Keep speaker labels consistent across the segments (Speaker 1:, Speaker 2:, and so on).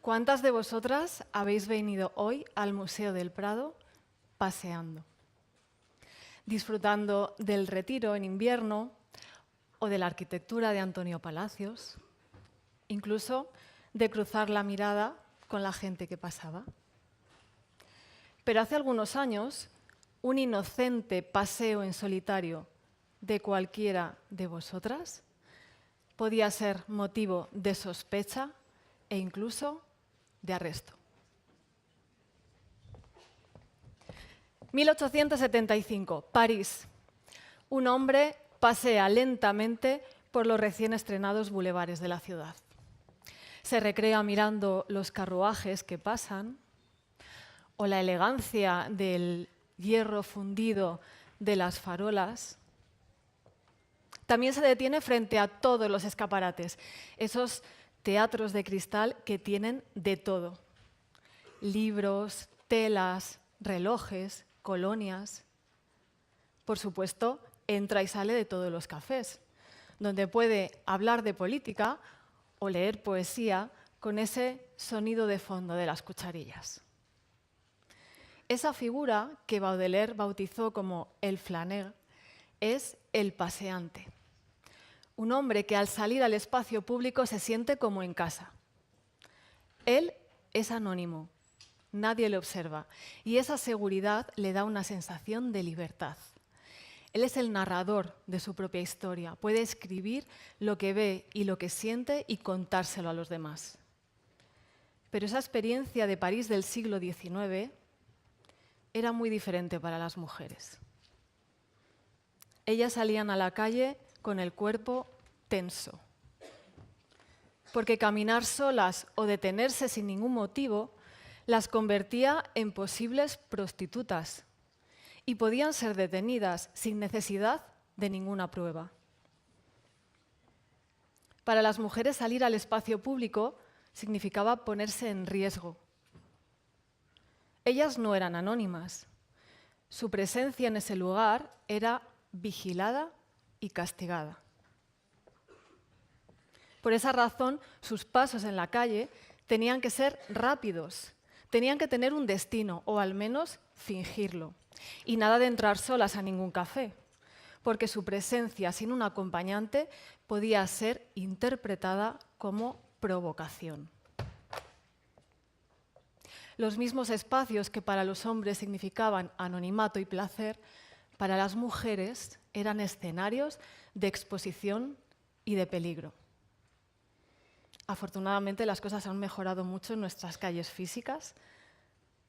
Speaker 1: ¿Cuántas de vosotras habéis venido hoy al Museo del Prado paseando? Disfrutando del Retiro en invierno o de la arquitectura de Antonio Palacios, incluso de cruzar la mirada con la gente que pasaba. Pero hace algunos años, un inocente paseo en solitario de cualquiera de vosotras podía ser motivo de sospecha e incluso de arresto. 1875, París. Un hombre pasea lentamente por los recién estrenados bulevares de la ciudad. Se recrea mirando los carruajes que pasan o la elegancia del hierro fundido de las farolas. También se detiene frente a todos los escaparates, esos teatros de cristal que tienen de todo. Libros, telas, relojes, colonias. Por supuesto, entra y sale de todos los cafés, donde puede hablar de política o leer poesía con ese sonido de fondo de las cucharillas. Esa figura que Baudelaire bautizó como el flâneur es el paseante. Un hombre que al salir al espacio público se siente como en casa. Él es anónimo, nadie le observa, y esa seguridad le da una sensación de libertad. Él es el narrador de su propia historia, puede escribir lo que ve y lo que siente y contárselo a los demás. Pero esa experiencia de París del siglo XIX era muy diferente para las mujeres. Ellas salían a la calle con el cuerpo tenso, porque caminar solas o detenerse sin ningún motivo las convertía en posibles prostitutas y podían ser detenidas sin necesidad de ninguna prueba. Para las mujeres salir al espacio público significaba ponerse en riesgo. Ellas no eran anónimas. Su presencia en ese lugar era vigilada y castigada. Por esa razón, sus pasos en la calle tenían que ser rápidos, tenían que tener un destino, o al menos fingirlo. Y nada de entrar solas a ningún café, porque su presencia sin un acompañante podía ser interpretada como provocación. Los mismos espacios que para los hombres significaban anonimato y placer, para las mujeres eran escenarios de exposición y de peligro. Afortunadamente las cosas han mejorado mucho en nuestras calles físicas,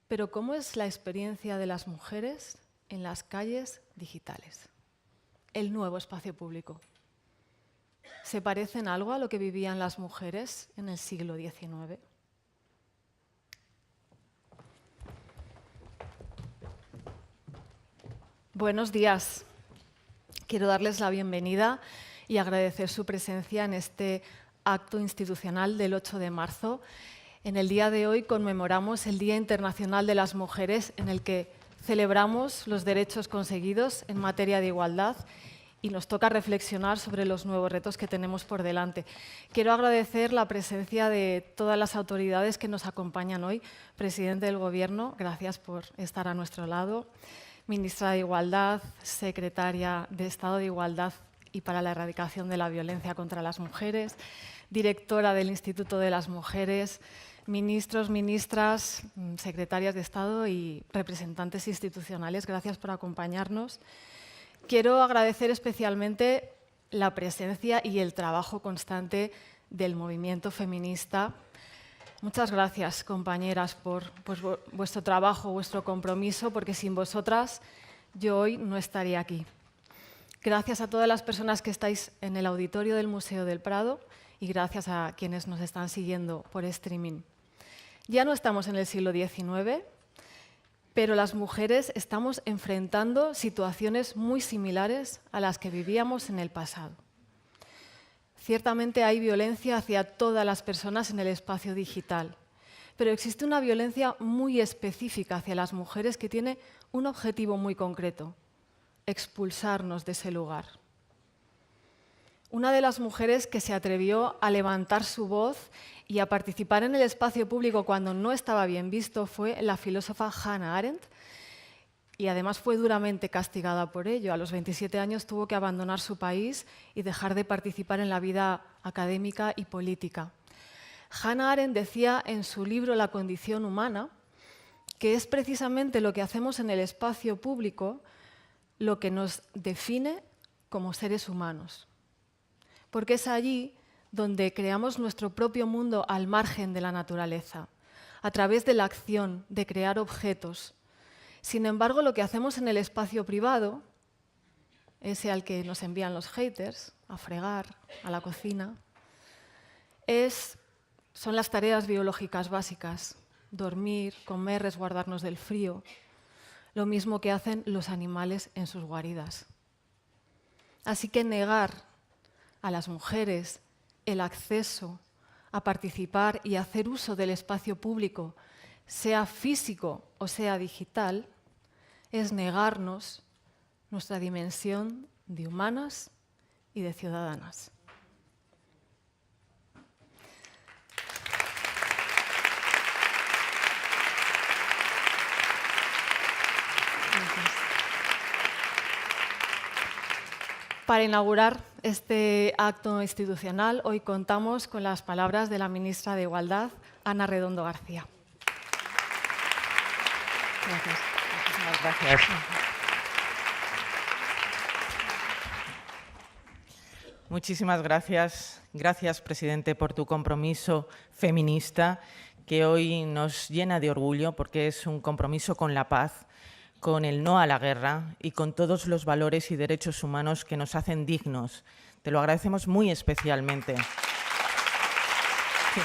Speaker 1: pero ¿cómo es la experiencia de las mujeres en las calles digitales? El nuevo espacio público. ¿Se parece en algo a lo que vivían las mujeres en el siglo XIX? Buenos días. Quiero darles la bienvenida y agradecer su presencia en este acto institucional del 8 de marzo. En el día de hoy conmemoramos el Día Internacional de las Mujeres, en el que celebramos los derechos conseguidos en materia de igualdad y nos toca reflexionar sobre los nuevos retos que tenemos por delante. Quiero agradecer la presencia de todas las autoridades que nos acompañan hoy. Presidente del Gobierno, gracias por estar a nuestro lado. Ministra de Igualdad, Secretaria de Estado de Igualdad y para la Erradicación de la Violencia contra las Mujeres, Directora del Instituto de las Mujeres, ministros, ministras, secretarias de Estado y representantes institucionales, gracias por acompañarnos. Quiero agradecer especialmente la presencia y el trabajo constante del movimiento feminista. Muchas gracias, compañeras, por vuestro trabajo, vuestro compromiso, porque sin vosotras yo hoy no estaría aquí. Gracias a todas las personas que estáis en el auditorio del Museo del Prado y gracias a quienes nos están siguiendo por streaming. Ya no estamos en el siglo XIX, pero las mujeres estamos enfrentando situaciones muy similares a las que vivíamos en el pasado. Ciertamente hay violencia hacia todas las personas en el espacio digital, pero existe una violencia muy específica hacia las mujeres que tiene un objetivo muy concreto: expulsarnos de ese lugar. Una de las mujeres que se atrevió a levantar su voz y a participar en el espacio público cuando no estaba bien visto fue la filósofa Hannah Arendt, y además fue duramente castigada por ello. A los 27 años tuvo que abandonar su país y dejar de participar en la vida académica y política. Hannah Arendt decía en su libro La condición humana que es precisamente lo que hacemos en el espacio público lo que nos define como seres humanos, porque es allí donde creamos nuestro propio mundo al margen de la naturaleza, a través de la acción de crear objetos. Sin embargo, lo que hacemos en el espacio privado, ese al que nos envían los haters, a fregar, a la cocina, son las tareas biológicas básicas: dormir, comer, resguardarnos del frío, lo mismo que hacen los animales en sus guaridas. Así que negar a las mujeres el acceso a participar y hacer uso del espacio público, sea físico o sea digital, es negarnos nuestra dimensión de humanas y de ciudadanas. Para inaugurar este acto institucional, hoy contamos con las palabras de la ministra de Igualdad, Ana Redondo García. Gracias.
Speaker 2: Muchísimas gracias. Muchísimas gracias. Gracias, presidente, por tu compromiso feminista, que hoy nos llena de orgullo, porque es un compromiso con la paz, con el no a la guerra y con todos los valores y derechos humanos que nos hacen dignos. Te lo agradecemos muy especialmente. Sí.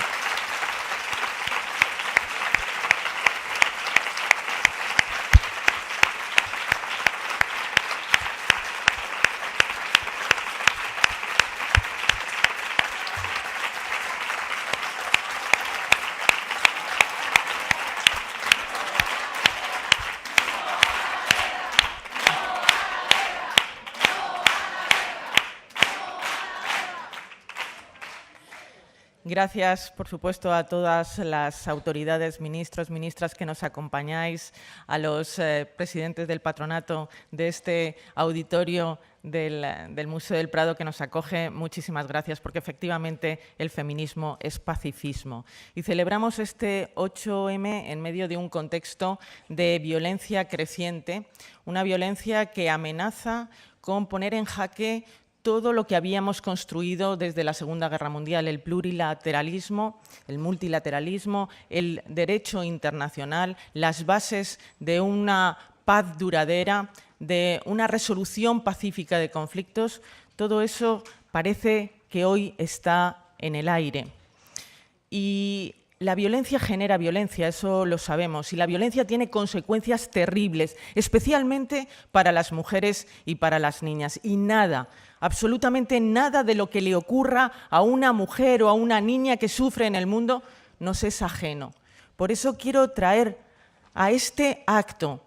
Speaker 2: Gracias, por supuesto, a todas las autoridades, ministros, ministras que nos acompañáis, a los presidentes del patronato de este auditorio del Museo del Prado que nos acoge. Muchísimas gracias, porque efectivamente el feminismo es pacifismo. Y celebramos este 8M en medio de un contexto de violencia creciente, una violencia que amenaza con poner en jaque todo lo que habíamos construido desde la Segunda Guerra Mundial: el plurilateralismo, el multilateralismo, el derecho internacional, las bases de una paz duradera, de una resolución pacífica de conflictos. Todo eso parece que hoy está en el aire. Y la violencia genera violencia, eso lo sabemos, y la violencia tiene consecuencias terribles, especialmente para las mujeres y para las niñas. Y nada, absolutamente nada de lo que le ocurra a una mujer o a una niña que sufre en el mundo nos es ajeno. Por eso quiero traer a este acto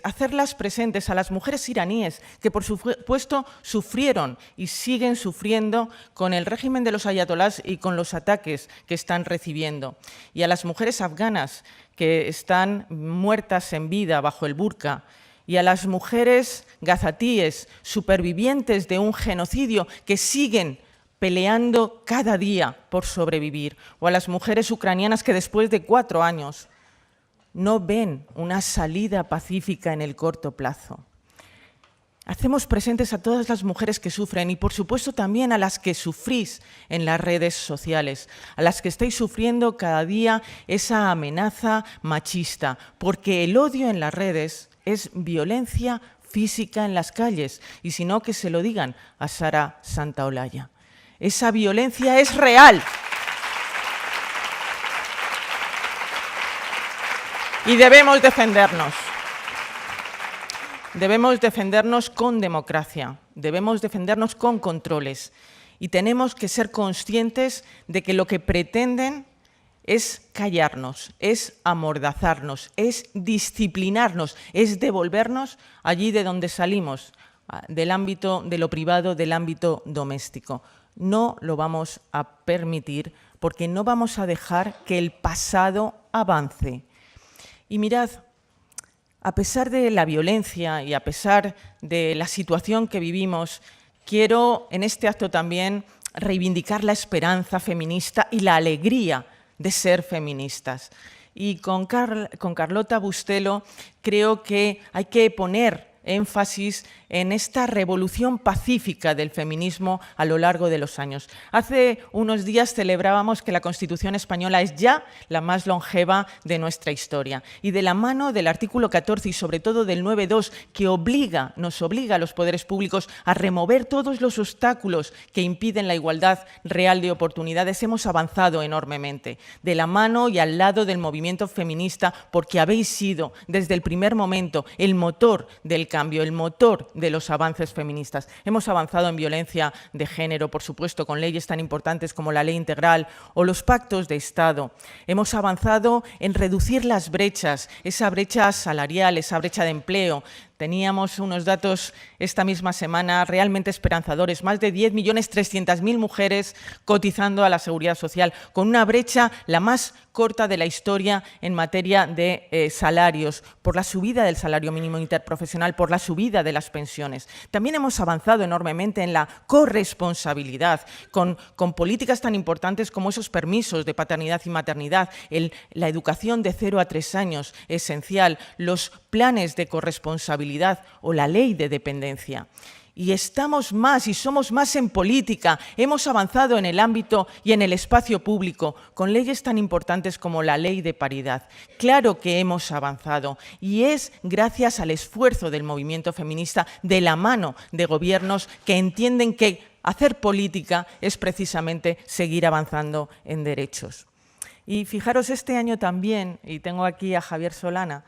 Speaker 2: hacerlas presentes a las mujeres iraníes que, por supuesto, sufrieron y siguen sufriendo con el régimen de los ayatolás y con los ataques que están recibiendo, y a las mujeres afganas que están muertas en vida bajo el burka, y a las mujeres gazatíes, supervivientes de un genocidio, que siguen peleando cada día por sobrevivir, o a las mujeres ucranianas que después de 4 años no ven una salida pacífica en el corto plazo. Hacemos presentes a todas las mujeres que sufren y, por supuesto, también a las que sufrís en las redes sociales, a las que estáis sufriendo cada día esa amenaza machista, porque el odio en las redes es violencia física en las calles, y si no, que se lo digan a Sara Santaolalla. Esa violencia es real. Y debemos defendernos. Debemos defendernos con democracia, debemos defendernos con controles, y tenemos que ser conscientes de que lo que pretenden es callarnos, es amordazarnos, es disciplinarnos, es devolvernos allí de donde salimos, del ámbito de lo privado, del ámbito doméstico. No lo vamos a permitir porque no vamos a dejar que el pasado avance. Y mirad, a pesar de la violencia y a pesar de la situación que vivimos, quiero en este acto también reivindicar la esperanza feminista y la alegría de ser feministas. Y con Carlota Bustelo creo que hay que poner énfasis en esta revolución pacífica del feminismo a lo largo de los años. Hace unos días celebrábamos que la Constitución española es ya la más longeva de nuestra historia. Y de la mano del artículo 14 y sobre todo del 9.2, que nos obliga a los poderes públicos a remover todos los obstáculos que impiden la igualdad real de oportunidades, hemos avanzado enormemente. De la mano y al lado del movimiento feminista, porque habéis sido desde el primer momento el motor del cambio, el motor de los avances feministas. Hemos avanzado en violencia de género, por supuesto, con leyes tan importantes como la Ley Integral o los pactos de Estado. Hemos avanzado en reducir las brechas, esa brecha salarial, esa brecha de empleo. Teníamos unos datos esta misma semana realmente esperanzadores, más de 10.300.000 mujeres cotizando a la Seguridad Social, con una brecha la más corta de la historia en materia de salarios, por la subida del salario mínimo interprofesional, por la subida de las pensiones. También hemos avanzado enormemente en la corresponsabilidad, con políticas tan importantes como esos permisos de paternidad y maternidad, la educación de 0 a 3 años, esencial, los planes de corresponsabilidad o la ley de dependencia. Y estamos más y somos más en política. Hemos avanzado en el ámbito y en el espacio público con leyes tan importantes como la ley de paridad. Claro que hemos avanzado y es gracias al esfuerzo del movimiento feminista de la mano de gobiernos que entienden que hacer política es precisamente seguir avanzando en derechos. Y fijaros, este año también, y tengo aquí a Javier Solana,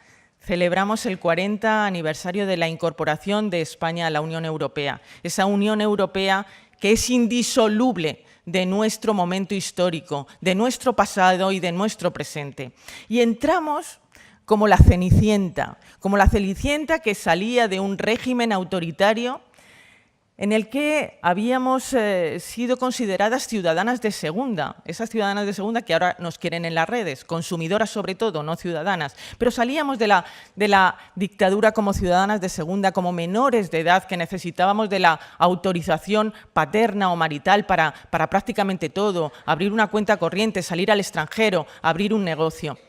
Speaker 2: celebramos el 40 aniversario de la incorporación de España a la Unión Europea, esa Unión Europea que es indisoluble de nuestro momento histórico, de nuestro pasado y de nuestro presente. Y entramos como la Cenicienta que salía de un régimen autoritario en el que habíamos sido consideradas ciudadanas de segunda, esas ciudadanas de segunda que ahora nos quieren en las redes, consumidoras sobre todo, no ciudadanas, pero salíamos de la dictadura como ciudadanas de segunda, como menores de edad que necesitábamos de la autorización paterna o marital para prácticamente todo, abrir una cuenta corriente, salir al extranjero, abrir un negocio.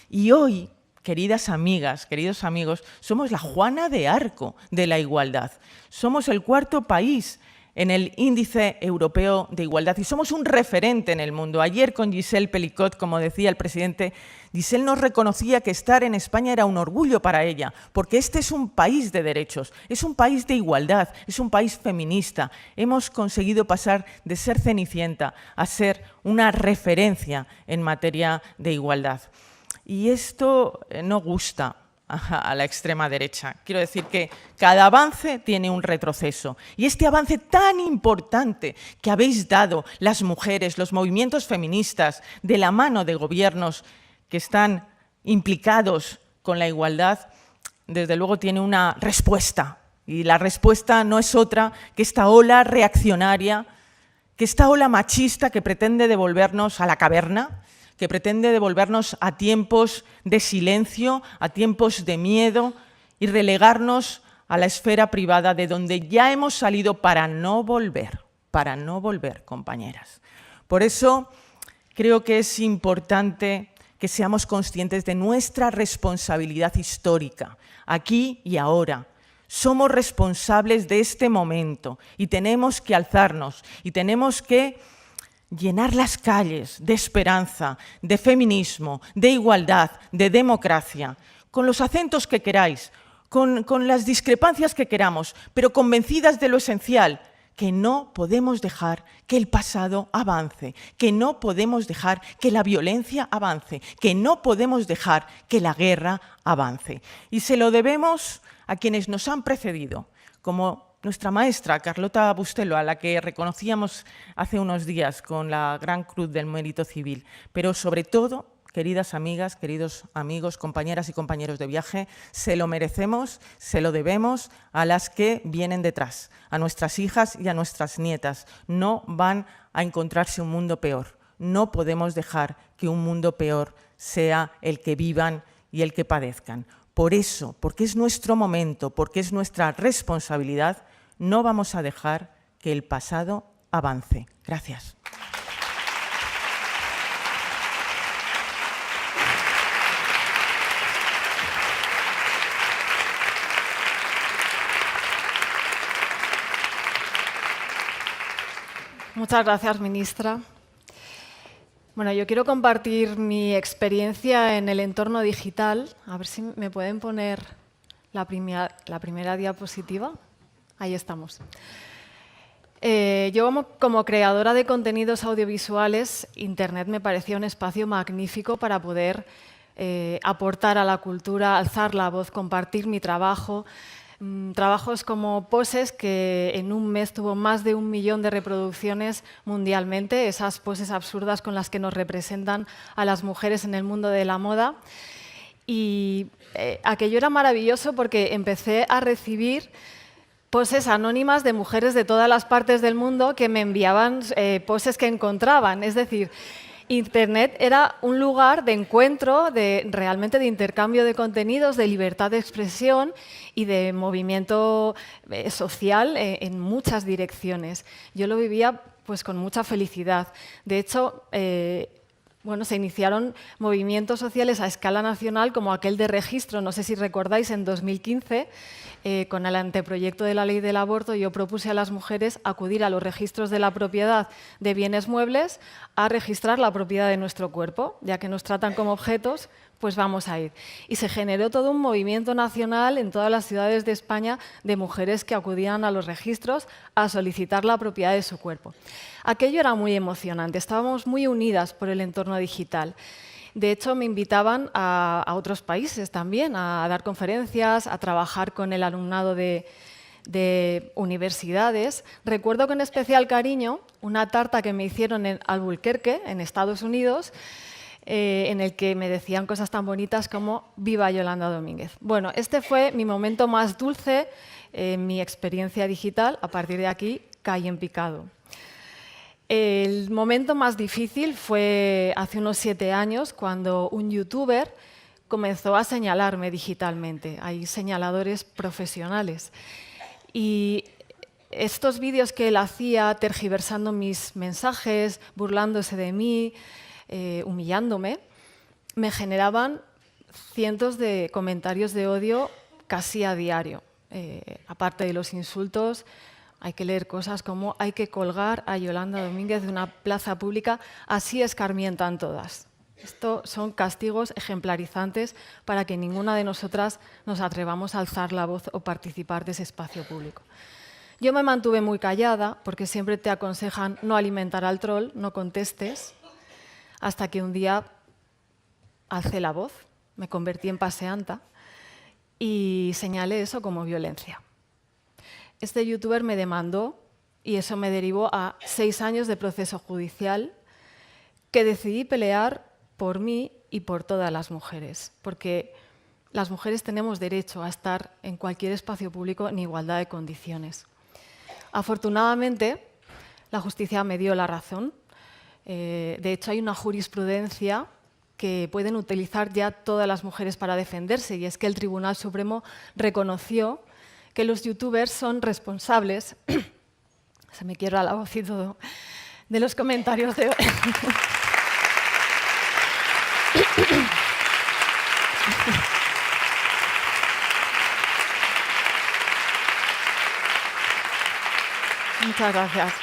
Speaker 2: Y hoy, queridas amigas, queridos amigos, somos la Juana de Arco de la igualdad. Somos el 4º país en el índice europeo de igualdad y somos un referente en el mundo. Ayer con Giselle Pelicot, como decía el presidente, Giselle nos reconocía que estar en España era un orgullo para ella, porque este es un país de derechos, es un país de igualdad, es un país feminista. Hemos conseguido pasar de ser Cenicienta a ser una referencia en materia de igualdad. Y esto no gusta a la extrema derecha. Quiero decir que cada avance tiene un retroceso. Y este avance tan importante que habéis dado las mujeres, los movimientos feministas, de la mano de gobiernos que están implicados con la igualdad, desde luego tiene una respuesta. Y la respuesta no es otra que esta ola reaccionaria, que esta ola machista que pretende devolvernos a la caverna, que pretende devolvernos a tiempos de silencio, a tiempos de miedo y relegarnos a la esfera privada de donde ya hemos salido para no volver, compañeras. Por eso creo que es importante que seamos conscientes de nuestra responsabilidad histórica, aquí y ahora. Somos responsables de este momento y tenemos que alzarnos y tenemos que llenar las calles de esperanza, de feminismo, de igualdad, de democracia, con los acentos que queráis, con las discrepancias que queramos, pero convencidas de lo esencial, que no podemos dejar que el pasado avance, que no podemos dejar que la violencia avance, que no podemos dejar que la guerra avance. Y se lo debemos a quienes nos han precedido, como nuestra maestra, Carlota Bustelo, a la que reconocíamos hace unos días con la Gran Cruz del Mérito Civil, pero sobre todo queridas amigas, queridos amigos, compañeras y compañeros de viaje, se lo merecemos, se lo debemos a las que vienen detrás, a nuestras hijas y a nuestras nietas. No van a encontrarse un mundo peor. No podemos dejar que un mundo peor sea el que vivan y el que padezcan. Por eso, porque es nuestro momento, porque es nuestra responsabilidad, no vamos a dejar que el pasado avance. Gracias.
Speaker 1: Muchas gracias, ministra. Bueno, yo quiero compartir mi experiencia en el entorno digital. A ver si me pueden poner la primera diapositiva. Ahí estamos. Yo como creadora de contenidos audiovisuales, Internet me parecía un espacio magnífico para poder aportar a la cultura, alzar la voz, compartir mi trabajo. Trabajos como Poses, que en un mes tuvo más de 1 millón de reproducciones mundialmente, esas poses absurdas con las que nos representan a las mujeres en el mundo de la moda. Y aquello era maravilloso porque empecé a recibir poses anónimas de mujeres de todas las partes del mundo que me enviaban poses que encontraban. Es decir, Internet era un lugar de encuentro, realmente de intercambio de contenidos, de libertad de expresión y de movimiento social en muchas direcciones. Yo lo vivía pues, con mucha felicidad. De hecho, bueno, se iniciaron movimientos sociales a escala nacional como aquel de registro, no sé si recordáis, en 2015, con el anteproyecto de la ley del aborto, yo propuse a las mujeres acudir a los registros de la propiedad de bienes muebles a registrar la propiedad de nuestro cuerpo, ya que nos tratan como objetos, pues vamos a ir. Y se generó todo un movimiento nacional en todas las ciudades de España de mujeres que acudían a los registros a solicitar la propiedad de su cuerpo. Aquello era muy emocionante, estábamos muy unidas por el entorno digital. De hecho, me invitaban a otros países también, a dar conferencias, a trabajar con el alumnado de universidades. Recuerdo con especial cariño una tarta que me hicieron en Albuquerque, en Estados Unidos, en el que me decían cosas tan bonitas como «Viva Yolanda Domínguez». Bueno, este fue mi momento más dulce en mi experiencia digital. A partir de aquí, caí en picado. El momento más difícil fue hace unos 7 años, cuando un youtuber comenzó a señalarme digitalmente. Hay señaladores profesionales. Y estos vídeos que él hacía, tergiversando mis mensajes, burlándose de mí, humillándome, me generaban cientos de comentarios de odio casi a diario. Aparte de los insultos, hay que leer cosas como «hay que colgar a Yolanda Domínguez de una plaza pública, así escarmientan todas». Estos son castigos ejemplarizantes para que ninguna de nosotras nos atrevamos a alzar la voz o participar de ese espacio público. Yo me mantuve muy callada, porque siempre te aconsejan no alimentar al troll, no contestes, hasta que un día alcé la voz, me convertí en paseanta y señalé eso como violencia. Este youtuber me demandó y eso me derivó a 6 años de proceso judicial que decidí pelear por mí y por todas las mujeres, porque las mujeres tenemos derecho a estar en cualquier espacio público en igualdad de condiciones. Afortunadamente, la justicia me dio la razón. De hecho, hay una jurisprudencia que pueden utilizar ya todas las mujeres para defenderse, y es que el Tribunal Supremo reconoció que los youtubers son responsables, se me quiebra la voz y todo, de los comentarios de... Muchas gracias.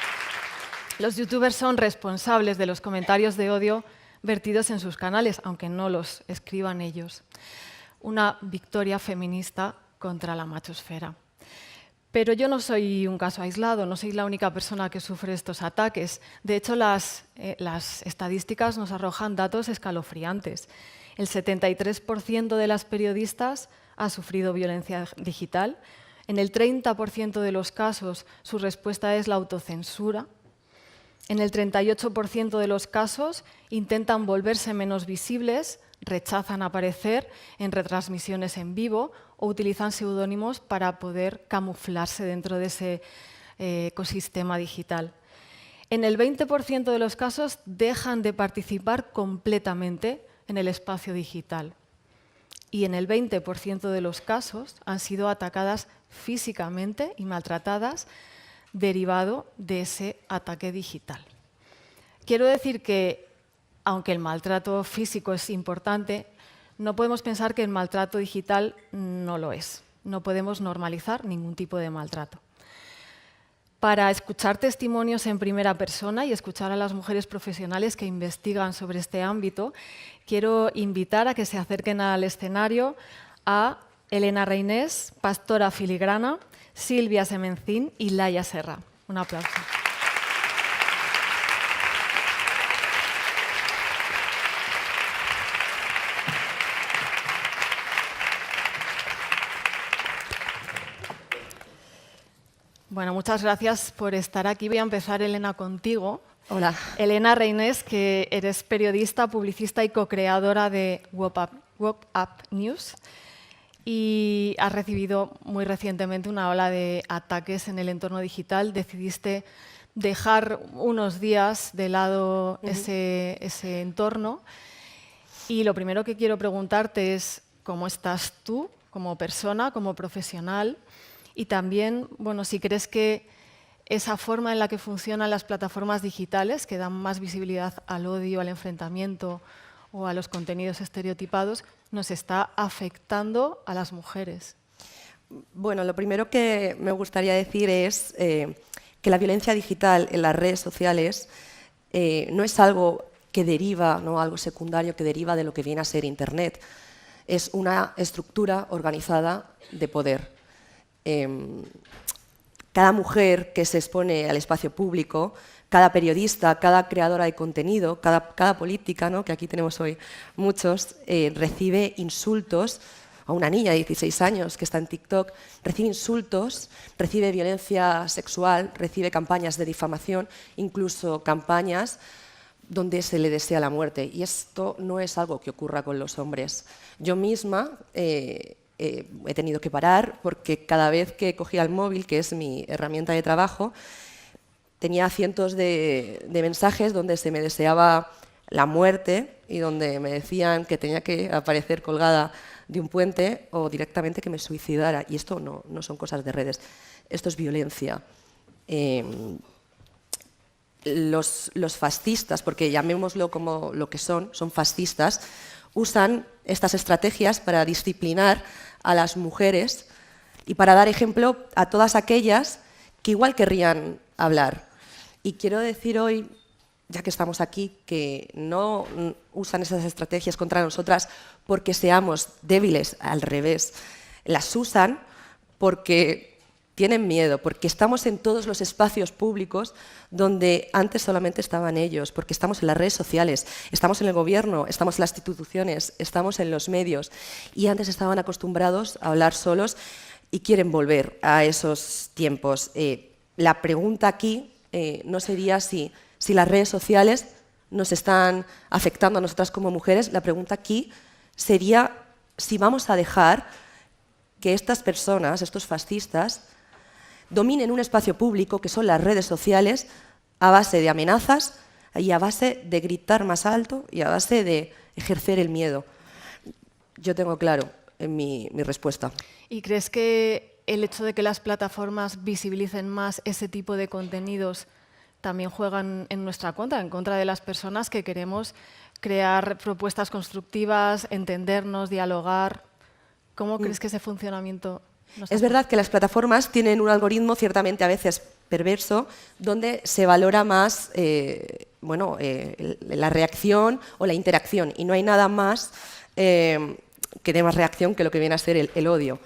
Speaker 1: Los youtubers son responsables de los comentarios de odio vertidos en sus canales, aunque no los escriban ellos. Una victoria feminista contra la machosfera. Pero yo no soy un caso aislado, no soy la única persona que sufre estos ataques. De hecho, las estadísticas nos arrojan datos escalofriantes. El 73% de las periodistas ha sufrido violencia digital. En el 30% de los casos, su respuesta es la autocensura. En el 38% de los casos intentan volverse menos visibles, rechazan aparecer en retransmisiones en vivo o utilizan seudónimos para poder camuflarse dentro de ese ecosistema digital. En el 20% de los casos dejan de participar completamente en el espacio digital. Y en el 20% de los casos han sido atacadas físicamente y maltratadas derivado de ese ataque digital. Quiero decir que, aunque el maltrato físico es importante, no podemos pensar que el maltrato digital no lo es. No podemos normalizar ningún tipo de maltrato. Para escuchar testimonios en primera persona y escuchar a las mujeres profesionales que investigan sobre este ámbito, quiero invitar a que se acerquen al escenario a Elena Reinés, Pastora Filigrana, Silvia Semencín y Laia Serra. Un aplauso. Bueno, muchas gracias por estar aquí. Voy a empezar, Elena, contigo.
Speaker 3: Hola.
Speaker 1: Elena Reinés, que eres periodista, publicista y co-creadora de Woke Up News. Y has recibido muy recientemente una ola de ataques en el entorno digital. Decidiste dejar unos días de lado ese entorno. Y lo primero que quiero preguntarte es cómo estás tú como persona, como profesional, y también, bueno, si crees que esa forma en la que funcionan las plataformas digitales, que dan más visibilidad al odio, al enfrentamiento o a los contenidos estereotipados, nos está afectando a las mujeres.
Speaker 3: Bueno, lo primero que me gustaría decir es que la violencia digital en las redes sociales no es algo que deriva, ¿no? Algo secundario que deriva de lo que viene a ser Internet. Es una estructura organizada de poder. Cada mujer que se expone al espacio público, cada periodista, cada creadora de contenido, cada política, ¿no? Que aquí tenemos hoy muchos, recibe insultos. A una niña de 16 años que está en TikTok, recibe insultos, recibe violencia sexual, recibe campañas de difamación, incluso campañas donde se le desea la muerte. Y esto no es algo que ocurra con los hombres. Yo misma he tenido que parar porque cada vez que cogía el móvil, que es mi herramienta de trabajo, tenía cientos de mensajes donde se me deseaba la muerte y donde me decían que tenía que aparecer colgada de un puente o directamente que me suicidara. Y esto no son cosas de redes, esto es violencia. Los fascistas, porque llamémoslo como lo que son fascistas, usan estas estrategias para disciplinar a las mujeres y para dar ejemplo a todas aquellas que igual querrían hablar. Y quiero decir hoy, ya que estamos aquí, que no usan esas estrategias contra nosotras porque seamos débiles, al revés. Las usan porque tienen miedo, porque estamos en todos los espacios públicos donde antes solamente estaban ellos, porque estamos en las redes sociales, estamos en el gobierno, estamos en las instituciones, estamos en los medios y antes estaban acostumbrados a hablar solos y quieren volver a esos tiempos. La pregunta aquí no sería si las redes sociales nos están afectando a nosotras como mujeres, la pregunta aquí sería si vamos a dejar que estas personas, estos fascistas, dominen un espacio público que son las redes sociales a base de amenazas y a base de gritar más alto y a base de ejercer el miedo. Yo tengo claro mi respuesta.
Speaker 1: ¿Y crees que el hecho de que las plataformas visibilicen más ese tipo de contenidos también juegan en nuestra contra, en contra de las personas que queremos crear propuestas constructivas, entendernos, dialogar? ¿Cómo crees que ese funcionamiento nos afecta?
Speaker 3: Es verdad que las plataformas tienen un algoritmo ciertamente a veces perverso, donde se valora más la reacción o la interacción, y no hay nada más que dé más reacción que lo que viene a ser el odio.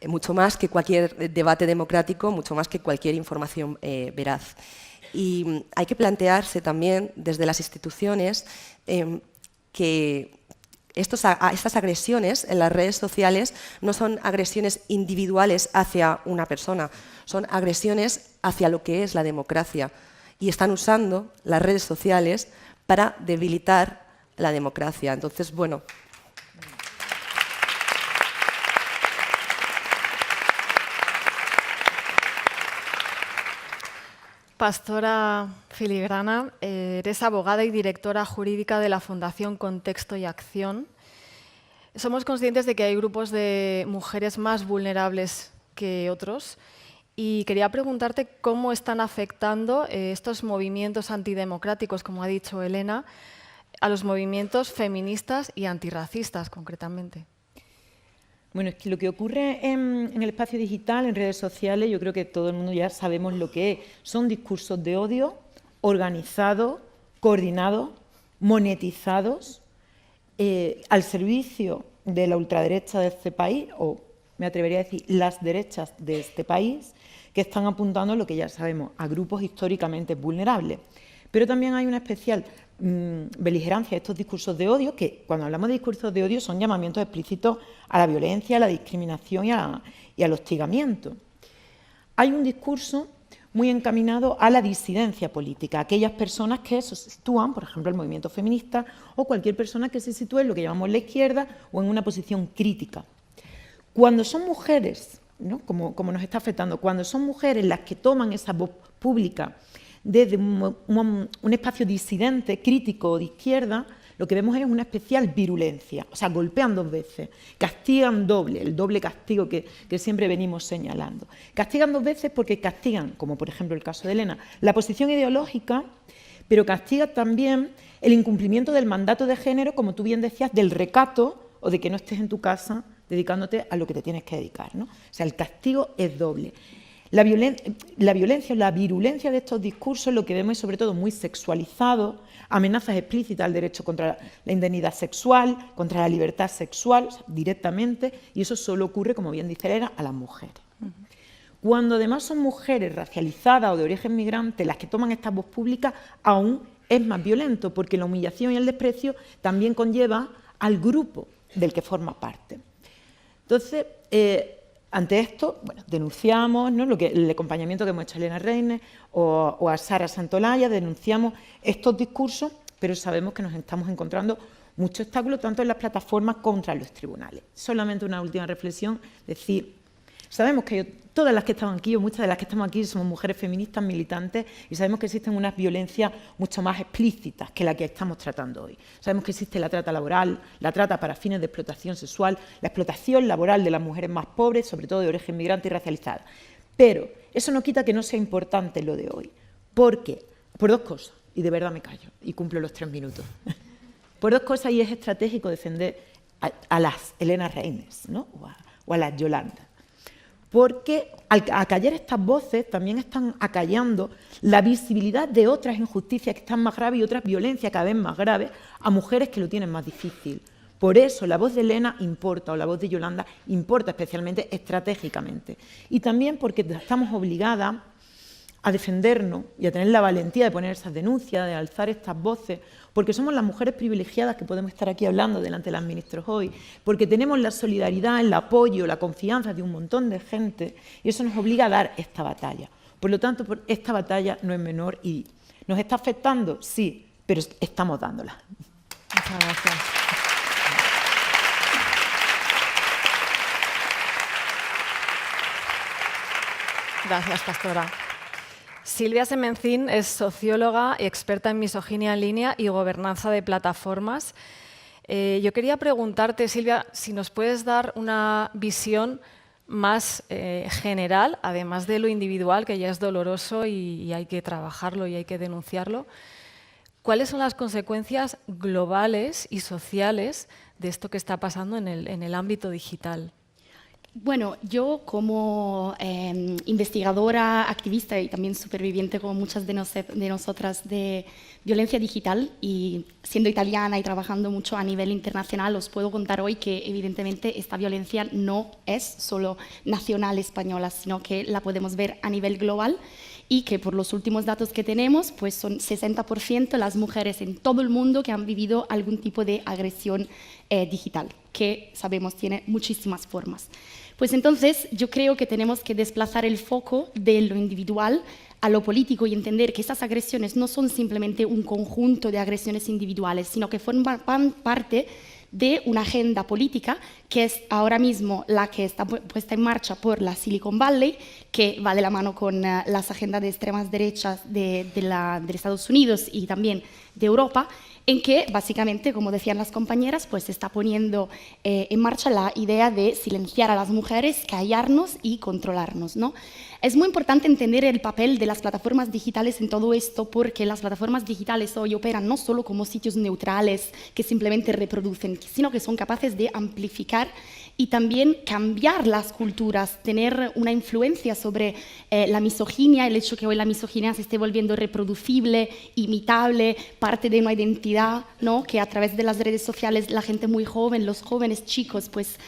Speaker 3: Mucho más que cualquier debate democrático, mucho más que cualquier información veraz. Y hay que plantearse también desde las instituciones que estas agresiones en las redes sociales no son agresiones individuales hacia una persona, son agresiones hacia lo que es la democracia. y están usando las redes sociales para debilitar la democracia. Entonces, bueno.
Speaker 1: Pastora Filigrana, eres abogada y directora jurídica de la Fundación Contexto y Acción. Somos conscientes de que hay grupos de mujeres más vulnerables que otros y quería preguntarte cómo están afectando estos movimientos antidemocráticos, como ha dicho Elena, a los movimientos feministas y antirracistas, concretamente.
Speaker 4: Bueno, es que lo que ocurre en el espacio digital, en redes sociales, yo creo que todo el mundo ya sabemos lo que es. Son discursos de odio organizados, coordinados, monetizados, al servicio de la ultraderecha de este país, o me atrevería a decir las derechas de este país, que están apuntando lo que ya sabemos, a grupos históricamente vulnerables. Pero también hay una especial beligerancia de estos discursos de odio, que cuando hablamos de discursos de odio son llamamientos explícitos a la violencia, a la discriminación y al hostigamiento. Hay un discurso muy encaminado a la disidencia política, aquellas personas que se sitúan, por ejemplo, el movimiento feminista, o cualquier persona que se sitúe en lo que llamamos la izquierda o en una posición crítica. Cuando son mujeres, ¿no? como nos está afectando, cuando son mujeres las que toman esa voz pública desde un espacio disidente, crítico o de izquierda, lo que vemos es una especial virulencia, o sea, golpean dos veces, castigan doble, el doble castigo que siempre venimos señalando. Castigan dos veces porque castigan, como por ejemplo el caso de Elena, la posición ideológica, pero castigan también el incumplimiento del mandato de género, como tú bien decías, del recato o de que no estés en tu casa dedicándote a lo que te tienes que dedicar, ¿no? O sea, el castigo es doble. La violencia o la virulencia de estos discursos lo que vemos es sobre todo muy sexualizado, amenazas explícitas al derecho contra la indemnidad sexual, contra la libertad sexual, o sea, directamente, y eso solo ocurre, como bien dice Elena, a las mujeres. Cuando además son mujeres racializadas o de origen migrante las que toman esta voz pública, aún es más violento, porque la humillación y el desprecio también conlleva al grupo del que forma parte. Entonces, ante esto, bueno, denunciamos, ¿no? El acompañamiento que hemos hecho a Elena Reines o a Sara Santolaya, denunciamos estos discursos, pero sabemos que nos estamos encontrando muchos obstáculos tanto en las plataformas contra los tribunales. Solamente una última reflexión, decir, sabemos que todas las que estamos aquí, o muchas de las que estamos aquí, somos mujeres feministas militantes y sabemos que existen unas violencias mucho más explícitas que la que estamos tratando hoy. Sabemos que existe la trata laboral, la trata para fines de explotación sexual, la explotación laboral de las mujeres más pobres, sobre todo de origen migrante y racializada. Pero eso no quita que no sea importante lo de hoy. ¿Por qué? Por dos cosas, y de verdad me callo y cumplo los 3 minutos. Por dos cosas, y es estratégico defender a las Elena Reines, ¿no? o a las Yolanda. Porque al acallar estas voces también están acallando la visibilidad de otras injusticias que están más graves y otras violencias cada vez más graves a mujeres que lo tienen más difícil. Por eso la voz de Elena importa, o la voz de Yolanda importa especialmente estratégicamente. Y también porque estamos obligadas a defendernos y a tener la valentía de poner esas denuncias, de alzar estas voces, porque somos las mujeres privilegiadas que podemos estar aquí hablando delante de las ministras hoy, porque tenemos la solidaridad, el apoyo, la confianza de un montón de gente, y eso nos obliga a dar esta batalla. Por lo tanto, esta batalla no es menor y nos está afectando, sí, pero estamos dándola.
Speaker 1: Muchas gracias. Gracias, pastora. Silvia Semencín es socióloga y experta en misoginia en línea y gobernanza de plataformas. Yo quería preguntarte, Silvia, si nos puedes dar una visión más general, además de lo individual, que ya es doloroso y hay que trabajarlo y hay que denunciarlo. ¿Cuáles son las consecuencias globales y sociales de esto que está pasando en el ámbito digital?
Speaker 5: Bueno, yo como investigadora, activista y también superviviente como muchas de nosotras de violencia digital y siendo italiana y trabajando mucho a nivel internacional, os puedo contar hoy que evidentemente esta violencia no es solo nacional española, sino que la podemos ver a nivel global y que por los últimos datos que tenemos, pues son 60% las mujeres en todo el mundo que han vivido algún tipo de agresión digital, que sabemos tiene muchísimas formas. Pues entonces yo creo que tenemos que desplazar el foco de lo individual a lo político y entender que estas agresiones no son simplemente un conjunto de agresiones individuales, sino que forman parte de una agenda política que es ahora mismo la que está puesta en marcha por la Silicon Valley, que va de la mano con las agendas de extremas derechas de Estados Unidos y también de Europa, en que básicamente, como decían las compañeras, pues se está poniendo en marcha la idea de silenciar a las mujeres, callarnos y controlarnos, ¿no? Es muy importante entender el papel de las plataformas digitales en todo esto, porque las plataformas digitales hoy operan no solo como sitios neutrales que simplemente reproducen, sino que son capaces de amplificar y también cambiar las culturas, tener una influencia sobre la misoginia, el hecho que hoy la misoginia se esté volviendo reproducible, imitable, parte de una identidad, ¿no? Que a través de las redes sociales la gente muy joven, los jóvenes chicos, pues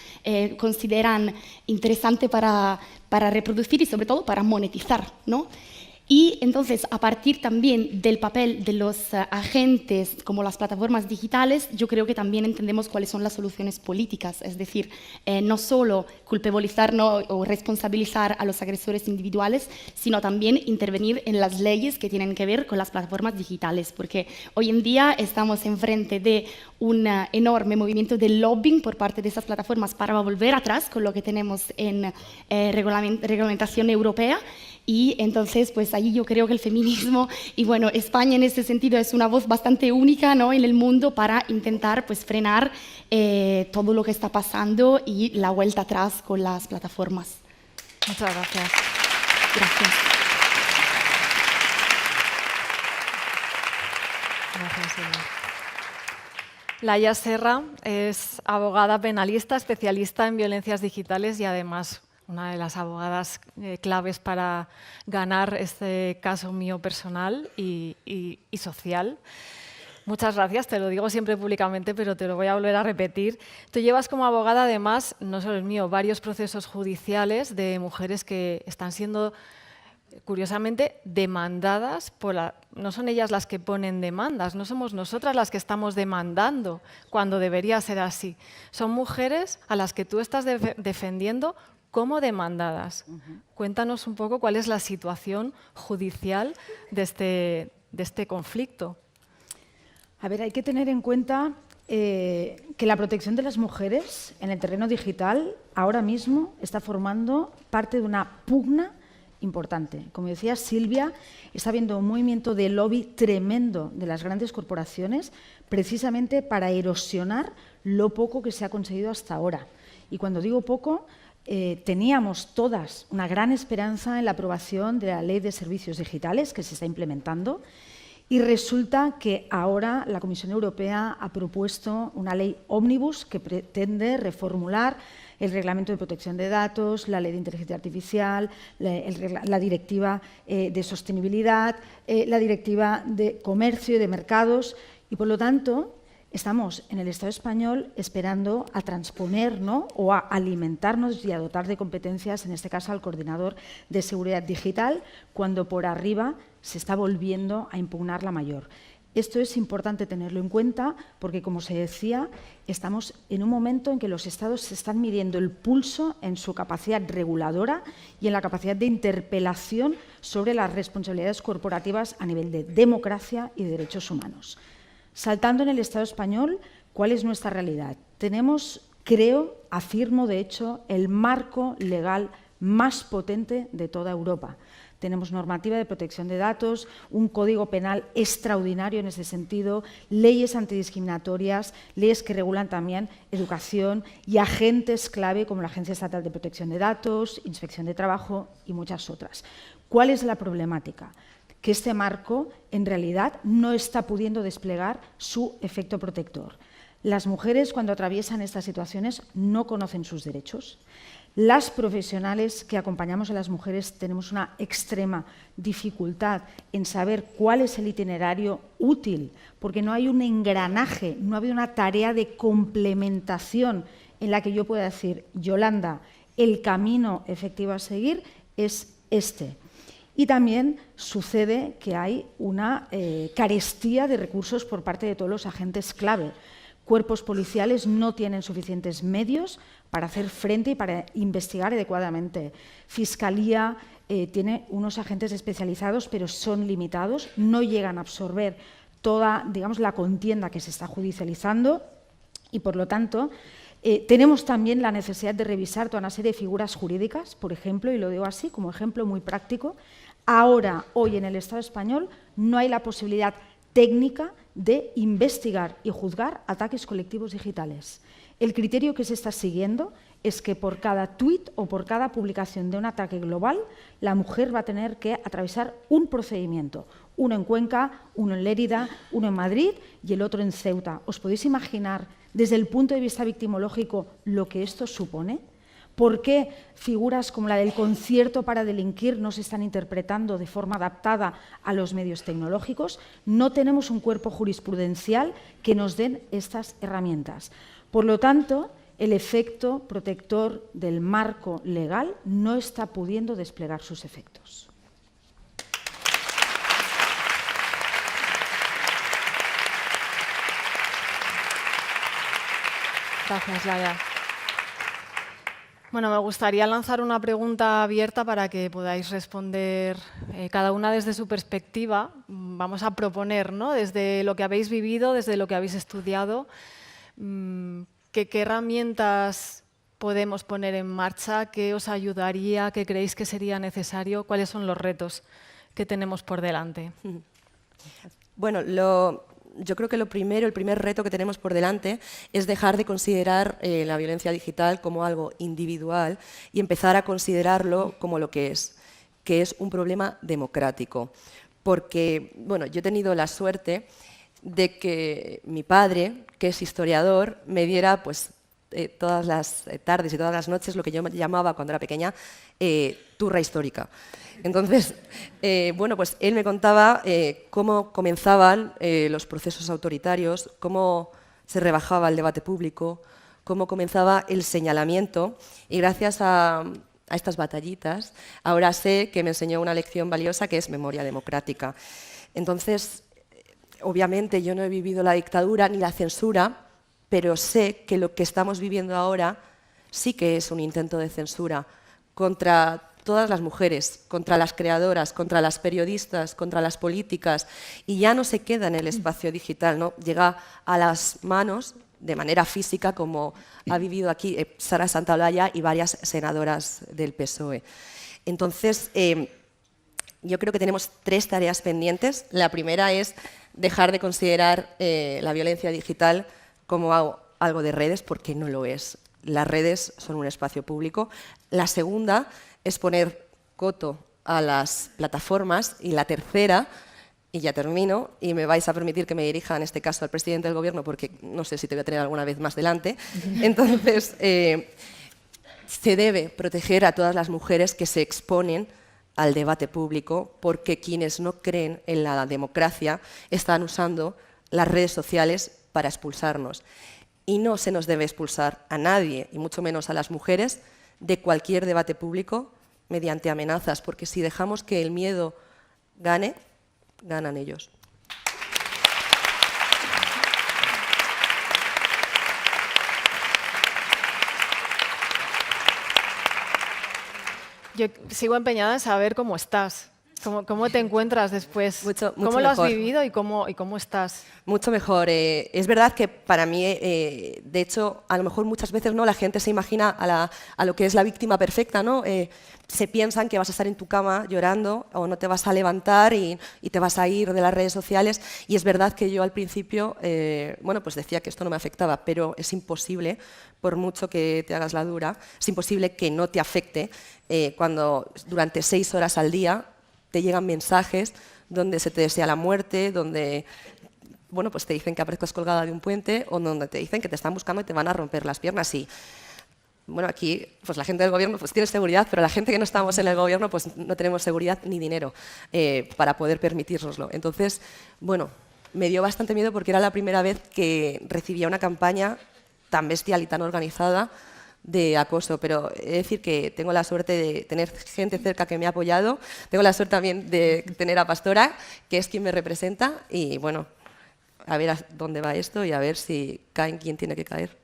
Speaker 5: consideran interesante para reproducir y sobre todo para monetizar, ¿no? Y entonces, a partir también del papel de los agentes como las plataformas digitales, yo creo que también entendemos cuáles son las soluciones políticas, es decir, no solo culpabilizar o responsabilizar a los agresores individuales, sino también intervenir en las leyes que tienen que ver con las plataformas digitales, porque hoy en día estamos enfrente de un enorme movimiento de lobbying por parte de esas plataformas para volver atrás con lo que tenemos en reglamentación europea. Y entonces, pues ahí yo creo que el feminismo, y bueno, España en ese sentido es una voz bastante única, ¿no?, en el mundo para intentar pues frenar todo lo que está pasando y la vuelta atrás con las plataformas.
Speaker 1: Muchas gracias.
Speaker 5: Gracias.
Speaker 1: Gracias, Silvia. Laia Serra es abogada penalista, especialista en violencias digitales y además una de las abogadas claves para ganar este caso mío personal y social. Muchas gracias, te lo digo siempre públicamente, pero te lo voy a volver a repetir. Tú llevas como abogada, además, no solo el mío, varios procesos judiciales de mujeres que están siendo, curiosamente, demandadas por no son ellas las que ponen demandas, no somos nosotras las que estamos demandando cuando debería ser así. Son mujeres a las que tú estás defendiendo como demandadas. Cuéntanos un poco cuál es la situación judicial de este conflicto.
Speaker 6: A ver, hay que tener en cuenta que la protección de las mujeres en el terreno digital ahora mismo está formando parte de una pugna importante. Como decía Silvia, está habiendo un movimiento de lobby tremendo de las grandes corporaciones precisamente para erosionar lo poco que se ha conseguido hasta ahora. Y cuando digo poco, teníamos todas una gran esperanza en la aprobación de la Ley de Servicios Digitales que se está implementando y resulta que ahora la Comisión Europea ha propuesto una ley ómnibus que pretende reformular el Reglamento de Protección de Datos, la Ley de Inteligencia Artificial, la Directiva de Sostenibilidad, la Directiva de Comercio y de Mercados y, por lo tanto, estamos en el Estado español esperando a transponer, ¿no?, o a alimentarnos y a dotar de competencias, en este caso al Coordinador de Seguridad Digital, cuando por arriba se está volviendo a impugnar la mayor. Esto es importante tenerlo en cuenta porque, como se decía, estamos en un momento en que los Estados se están midiendo el pulso en su capacidad reguladora y en la capacidad de interpelación sobre las responsabilidades corporativas a nivel de democracia y de derechos humanos. Saltando en el Estado español, ¿cuál es nuestra realidad? Tenemos, creo, afirmo de hecho, el marco legal más potente de toda Europa. Tenemos normativa de protección de datos, un código penal extraordinario en ese sentido, leyes antidiscriminatorias, leyes que regulan también educación y agentes clave como la Agencia Estatal de Protección de Datos, Inspección de Trabajo y muchas otras. ¿Cuál es la problemática? Que este marco, en realidad, no está pudiendo desplegar su efecto protector. Las mujeres, cuando atraviesan estas situaciones, no conocen sus derechos. Las profesionales que acompañamos a las mujeres tenemos una extrema dificultad en saber cuál es el itinerario útil, porque no hay un engranaje, no ha habido una tarea de complementación en la que yo pueda decir, Yolanda, el camino efectivo a seguir es este. Y también sucede que hay una carestía de recursos por parte de todos los agentes clave. Cuerpos policiales no tienen suficientes medios para hacer frente y para investigar adecuadamente. Fiscalía tiene unos agentes especializados, pero son limitados, no llegan a absorber toda, digamos, la contienda que se está judicializando y, por lo tanto, tenemos también la necesidad de revisar toda una serie de figuras jurídicas, por ejemplo, y lo digo así como ejemplo muy práctico, ahora, hoy en el Estado español, no hay la posibilidad técnica de investigar y juzgar ataques colectivos digitales. El criterio que se está siguiendo es que por cada tuit o por cada publicación de un ataque global, la mujer va a tener que atravesar un procedimiento, uno en Cuenca, uno en Lérida, uno en Madrid y el otro en Ceuta. ¿Os podéis imaginar, desde el punto de vista victimológico, lo que esto supone? ¿Por qué figuras como la del concierto para delinquir no se están interpretando de forma adaptada a los medios tecnológicos? No tenemos un cuerpo jurisprudencial que nos den estas herramientas. Por lo tanto, el efecto protector del marco legal no está pudiendo desplegar sus efectos.
Speaker 1: Gracias, Laia. Bueno, me gustaría lanzar una pregunta abierta para que podáis responder cada una desde su perspectiva. Vamos a proponer, ¿no?, desde lo que habéis vivido, desde lo que habéis estudiado, qué herramientas podemos poner en marcha, qué os ayudaría, qué creéis que sería necesario, cuáles son los retos que tenemos por delante.
Speaker 3: Bueno, yo creo que el primer reto que tenemos por delante es dejar de considerar la violencia digital como algo individual y empezar a considerarlo como lo que es un problema democrático. Porque, bueno, yo he tenido la suerte de que mi padre, que es historiador, me diera pues, todas las tardes y todas las noches lo que yo llamaba cuando era pequeña turra histórica. Entonces, bueno, pues él me contaba cómo comenzaban los procesos autoritarios, cómo se rebajaba el debate público, cómo comenzaba el señalamiento, y gracias a estas batallitas ahora sé que me enseñó una lección valiosa que es memoria democrática. Entonces, obviamente yo no he vivido la dictadura ni la censura, pero sé que lo que estamos viviendo ahora sí que es un intento de censura contra todas las mujeres, contra las creadoras, contra las periodistas, contra las políticas, y ya no se queda en el espacio digital, ¿no? Llega a las manos de manera física, como ha vivido aquí Sara Santaolalla y varias senadoras del PSOE. Entonces, yo creo que tenemos 3 tareas pendientes. La primera es dejar de considerar la violencia digital como algo de redes, porque no lo es. Las redes son un espacio público. La segunda es poner coto a las plataformas, y la tercera, y ya termino, y me vais a permitir que me dirija en este caso al presidente del Gobierno, porque no sé si te voy a tener alguna vez más delante. Entonces, se debe proteger a todas las mujeres que se exponen al debate público, porque quienes no creen en la democracia están usando las redes sociales para expulsarnos. Y no se nos debe expulsar a nadie, y mucho menos a las mujeres, de cualquier debate público mediante amenazas, porque si dejamos que el miedo gane, ganan ellos.
Speaker 1: Yo sigo empeñada en saber cómo estás. ¿Cómo te encuentras después? ¿Cómo lo has vivido y cómo estás?
Speaker 3: Mucho mejor. Es verdad que para mí, de hecho, a lo mejor muchas veces no la gente se imagina a lo que es la víctima perfecta, ¿no? Se piensan que vas a estar en tu cama llorando o no te vas a levantar y te vas a ir de las redes sociales. Y es verdad que yo al principio, bueno, pues decía que esto no me afectaba, pero es imposible, por mucho que te hagas la dura, es imposible que no te afecte cuando durante 6 horas al día te llegan mensajes donde se te desea la muerte, donde bueno, pues te dicen que aparezcas colgada de un puente, o donde te dicen que te están buscando y te van a romper las piernas. Y bueno, aquí pues la gente del Gobierno pues tiene seguridad, pero la gente que no estamos en el Gobierno pues no tenemos seguridad ni dinero para poder permitírnoslo. Entonces, bueno, me dio bastante miedo porque era la primera vez que recibía una campaña tan bestial y tan organizada de acoso, pero he de decir que tengo la suerte de tener gente cerca que me ha apoyado, tengo la suerte también de tener a Pastora, que es quien me representa, y bueno, a ver a dónde va esto y a ver si cae en quien tiene que caer.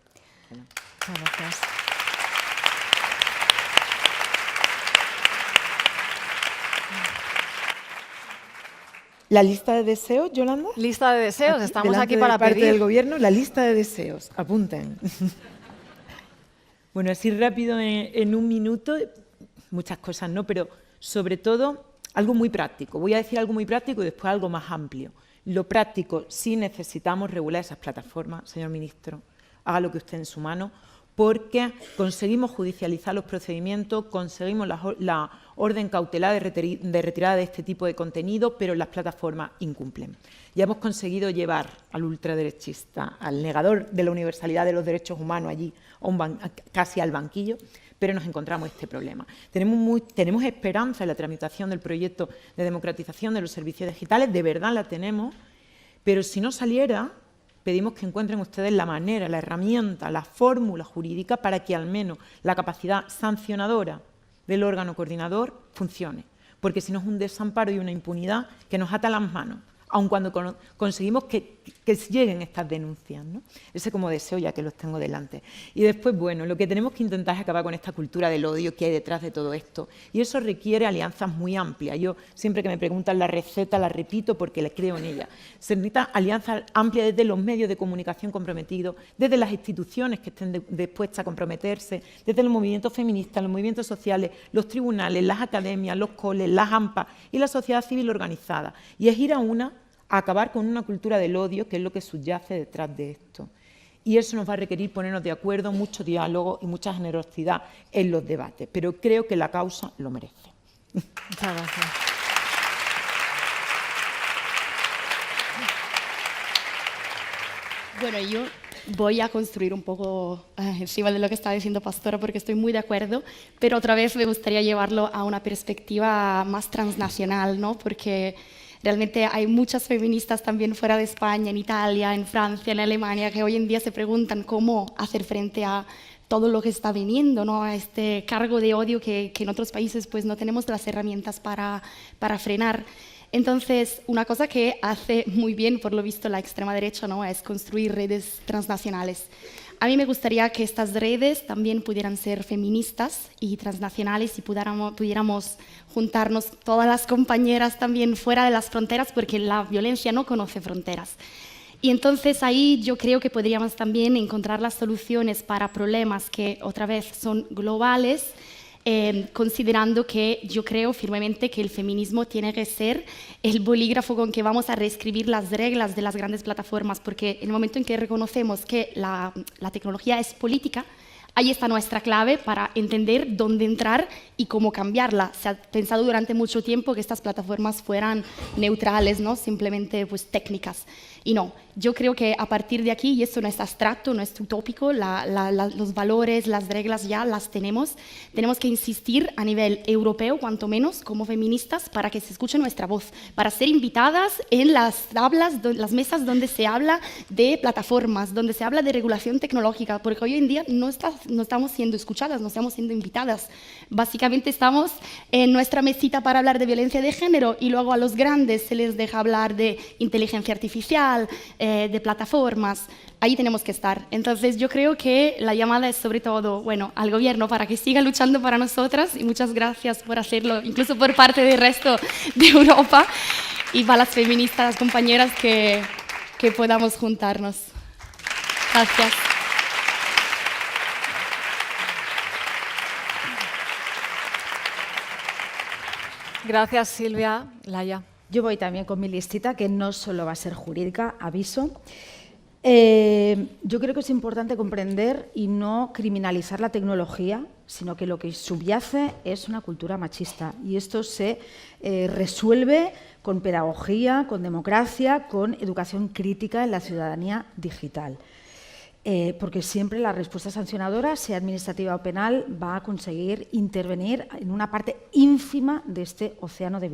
Speaker 1: Muchas gracias.
Speaker 4: La lista de deseos, Yolanda.
Speaker 1: Lista de deseos, estamos
Speaker 4: delante
Speaker 1: aquí para
Speaker 4: de parte
Speaker 1: pedir.
Speaker 4: del Gobierno, la lista de deseos. Apunten. Bueno, así rápido en un minuto, muchas cosas, ¿no? Pero sobre todo algo muy práctico. Voy a decir algo muy práctico y después algo más amplio. Lo práctico, sí necesitamos regular esas plataformas, señor ministro. Haga lo que esté en su mano, porque conseguimos judicializar los procedimientos, conseguimos la orden cautelar de retirada de este tipo de contenido, pero las plataformas incumplen. Ya hemos conseguido llevar al ultraderechista, al negador de la universalidad de los derechos humanos allí, casi al banquillo, pero nos encontramos este problema. Tenemos esperanza en la tramitación del proyecto de democratización de los servicios digitales, de verdad la tenemos, pero si no saliera, pedimos que encuentren ustedes la manera, la herramienta, la fórmula jurídica para que al menos la capacidad sancionadora del órgano coordinador funcione, porque si no es un desamparo y una impunidad que nos ata las manos, aun cuando conseguimos que lleguen estas denuncias, ¿no? Ese como deseo, ya que los tengo delante. Y después, bueno, lo que tenemos que intentar es acabar con esta cultura del odio que hay detrás de todo esto. Y eso requiere alianzas muy amplias. Yo siempre que me preguntan la receta la repito porque les creo en ella. Se necesita alianzas amplias desde los medios de comunicación comprometidos, desde las instituciones que estén dispuestas a comprometerse, desde los movimientos feministas, los movimientos sociales, los tribunales, las academias, los coles, las AMPA y la sociedad civil organizada. Y es ir a acabar con una cultura del odio, que es lo que subyace detrás de esto. Y eso nos va a requerir ponernos de acuerdo, mucho diálogo y mucha generosidad en los debates. Pero creo que la causa lo merece.
Speaker 1: Muchas gracias.
Speaker 5: Bueno, yo voy a construir un poco encima de lo que estaba diciendo Pastora, porque estoy muy de acuerdo, pero otra vez me gustaría llevarlo a una perspectiva más transnacional, ¿no? Porque realmente hay muchas feministas también fuera de España, en Italia, en Francia, en Alemania, que hoy en día se preguntan cómo hacer frente a todo lo que está viniendo, ¿no? A este cargo de odio que en otros países pues, no tenemos las herramientas para frenar. Entonces, una cosa que hace muy bien, por lo visto, la extrema derecha, ¿no? Es construir redes transnacionales. A mí me gustaría que estas redes también pudieran ser feministas y transnacionales y pudiéramos juntarnos todas las compañeras también fuera de las fronteras, porque la violencia no conoce fronteras. Y entonces ahí yo creo que podríamos también encontrar las soluciones para problemas que otra vez son globales, considerando que yo creo firmemente que el feminismo tiene que ser el bolígrafo con que vamos a reescribir las reglas de las grandes plataformas, porque en el momento en que reconocemos que la tecnología es política, ahí está nuestra clave para entender dónde entrar y cómo cambiarla. Se ha pensado durante mucho tiempo que estas plataformas fueran neutrales, ¿no? Simplemente pues, técnicas. Y no, yo creo que a partir de aquí, y esto no es abstracto, no es utópico, los valores, las reglas ya las tenemos que insistir a nivel europeo, cuanto menos, como feministas, para que se escuche nuestra voz, para ser invitadas en las las mesas donde se habla de plataformas, donde se habla de regulación tecnológica, porque hoy en día no estamos siendo escuchadas, no estamos siendo invitadas. Básicamente estamos en nuestra mesita para hablar de violencia de género y luego a los grandes se les deja hablar de inteligencia artificial, de plataformas. Ahí tenemos que estar. Entonces yo creo que la llamada es sobre todo, bueno, al gobierno para que siga luchando para nosotras y muchas gracias por hacerlo, incluso por parte del resto de Europa y para las feministas, las compañeras que podamos juntarnos. Gracias.
Speaker 1: Gracias, Silvia. Laia.
Speaker 6: Yo voy también con mi listita, que no solo va a ser jurídica, aviso. Yo creo que es importante comprender y no criminalizar la tecnología, sino que lo que subyace es una cultura machista. Y esto se resuelve con pedagogía, con democracia, con educación crítica en la ciudadanía digital. Porque siempre la respuesta sancionadora, sea administrativa o penal, va a conseguir intervenir en una parte ínfima de este océano de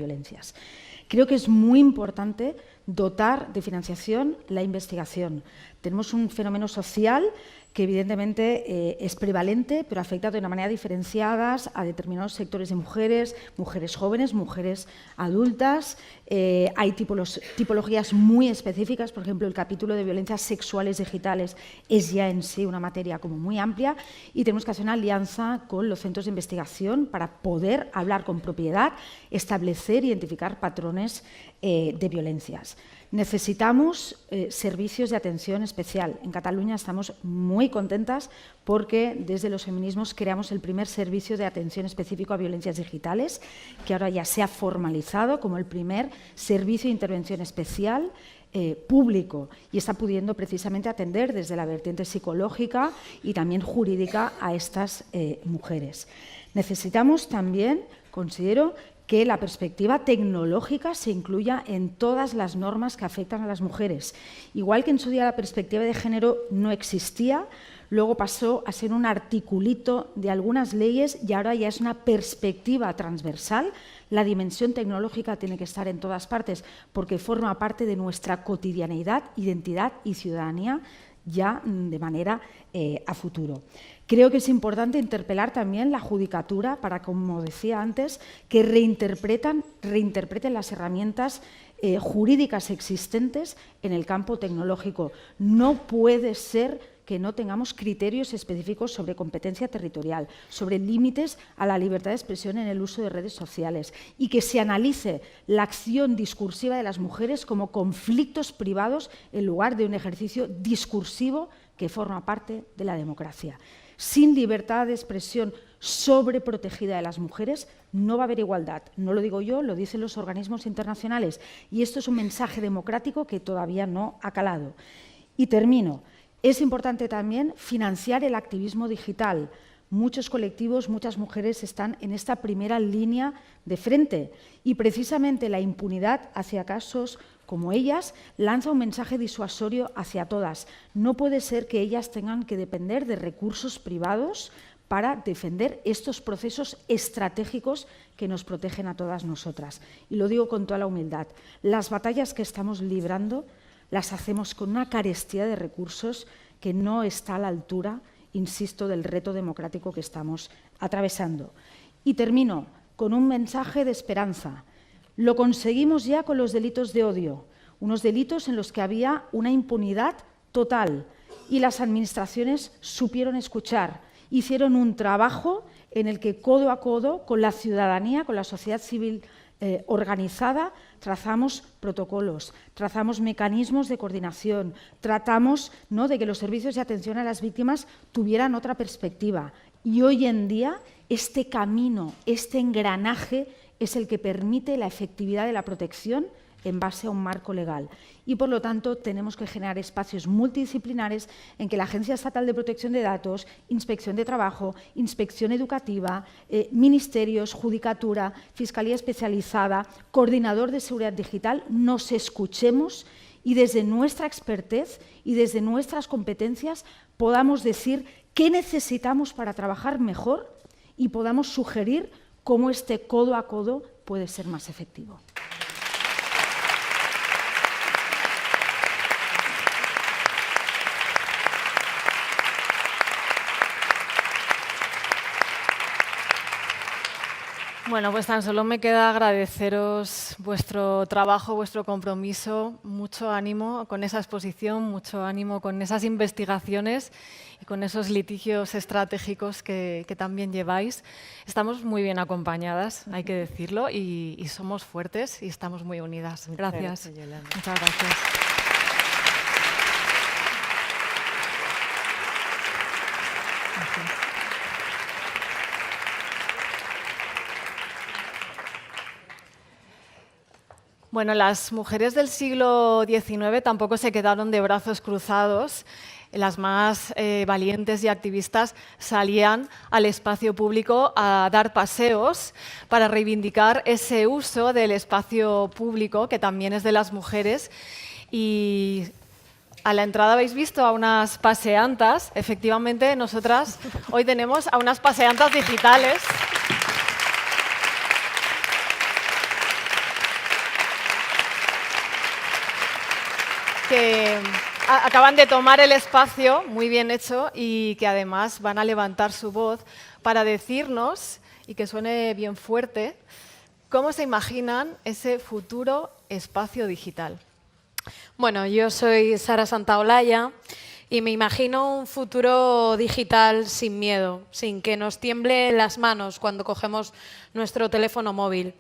Speaker 6: Creo que es muy importante dotar de financiación la investigación, Tenemos un fenómeno social que evidentemente es prevalente, pero afecta de una manera diferenciada a determinados sectores de mujeres, mujeres jóvenes, mujeres adultas. Hay tipologías muy específicas, por ejemplo, el capítulo de violencias sexuales digitales es ya en sí una materia como muy amplia y tenemos que hacer una alianza con los centros de investigación para poder hablar con propiedad, establecer e identificar patrones de violencias. Necesitamos servicios de atención especial. En Cataluña estamos muy contentas porque desde los feminismos creamos el primer servicio de atención específico a violencias digitales, que ahora ya se ha formalizado como el primer servicio de intervención especial público y está pudiendo precisamente atender desde la vertiente psicológica y también jurídica a estas mujeres. Necesitamos también, considero, que la perspectiva tecnológica se incluya en todas las normas que afectan a las mujeres. Igual que en su día la perspectiva de género no existía, luego pasó a ser un articulito de algunas leyes y ahora ya es una perspectiva transversal. La dimensión tecnológica tiene que estar en todas partes porque forma parte de nuestra cotidianeidad, identidad y ciudadanía ya de manera a futuro. Creo que es importante interpelar también la judicatura para, como decía antes, que reinterpreten las herramientas jurídicas existentes en el campo tecnológico. No puede ser que no tengamos criterios específicos sobre competencia territorial, sobre límites a la libertad de expresión en el uso de redes sociales y que se analice la acción discursiva de las mujeres como conflictos privados en lugar de un ejercicio discursivo que forma parte de la democracia. Sin libertad de expresión sobreprotegida de las mujeres no va a haber igualdad. No lo digo yo, lo dicen los organismos internacionales y esto es un mensaje democrático que todavía no ha calado. Y termino. Es importante también financiar el activismo digital. Muchos colectivos, muchas mujeres están en esta primera línea de frente y precisamente la impunidad hacia casos como ellas lanza un mensaje disuasorio hacia todas. No puede ser que ellas tengan que depender de recursos privados para defender estos procesos estratégicos que nos protegen a todas nosotras. Y lo digo con toda la humildad. Las batallas que estamos librando las hacemos con una carestía de recursos que no está a la altura, insisto, del reto democrático que estamos atravesando. Y termino con un mensaje de esperanza. Lo conseguimos ya con los delitos de odio, unos delitos en los que había una impunidad total y las administraciones supieron escuchar, hicieron un trabajo en el que codo a codo con la ciudadanía, con la sociedad civil organizada, trazamos protocolos, trazamos mecanismos de coordinación, tratamos de que los servicios de atención a las víctimas tuvieran otra perspectiva. Y hoy en día este camino, este engranaje es el que permite la efectividad de la protección en base a un marco legal. Y, por lo tanto, tenemos que generar espacios multidisciplinares en que la Agencia Estatal de Protección de Datos, Inspección de Trabajo, Inspección Educativa, ministerios, Judicatura, Fiscalía Especializada, Coordinador de Seguridad Digital, nos escuchemos y desde nuestra expertez y desde nuestras competencias podamos decir qué necesitamos para trabajar mejor y podamos sugerir cómo este codo a codo puede ser más efectivo.
Speaker 1: Bueno, pues tan solo me queda agradeceros vuestro trabajo, vuestro compromiso, mucho ánimo con esa exposición, mucho ánimo con esas investigaciones y con esos litigios estratégicos que también lleváis. Estamos muy bien acompañadas, hay que decirlo, y somos fuertes y estamos muy unidas. Gracias. Muchas gracias. Bueno, las mujeres del siglo XIX tampoco se quedaron de brazos cruzados. Las más valientes y activistas salían al espacio público a dar paseos para reivindicar ese uso del espacio público, que también es de las mujeres. Y a la entrada habéis visto a unas paseantas. Efectivamente, nosotras hoy tenemos a unas paseantas digitales. acaban de tomar el espacio, muy bien hecho, y que además van a levantar su voz para decirnos, y que suene bien fuerte, cómo se imaginan ese futuro espacio digital.
Speaker 7: Bueno, yo soy Sara Santaolalla y me imagino un futuro digital sin miedo, sin que nos tiemble las manos cuando cogemos nuestro teléfono móvil,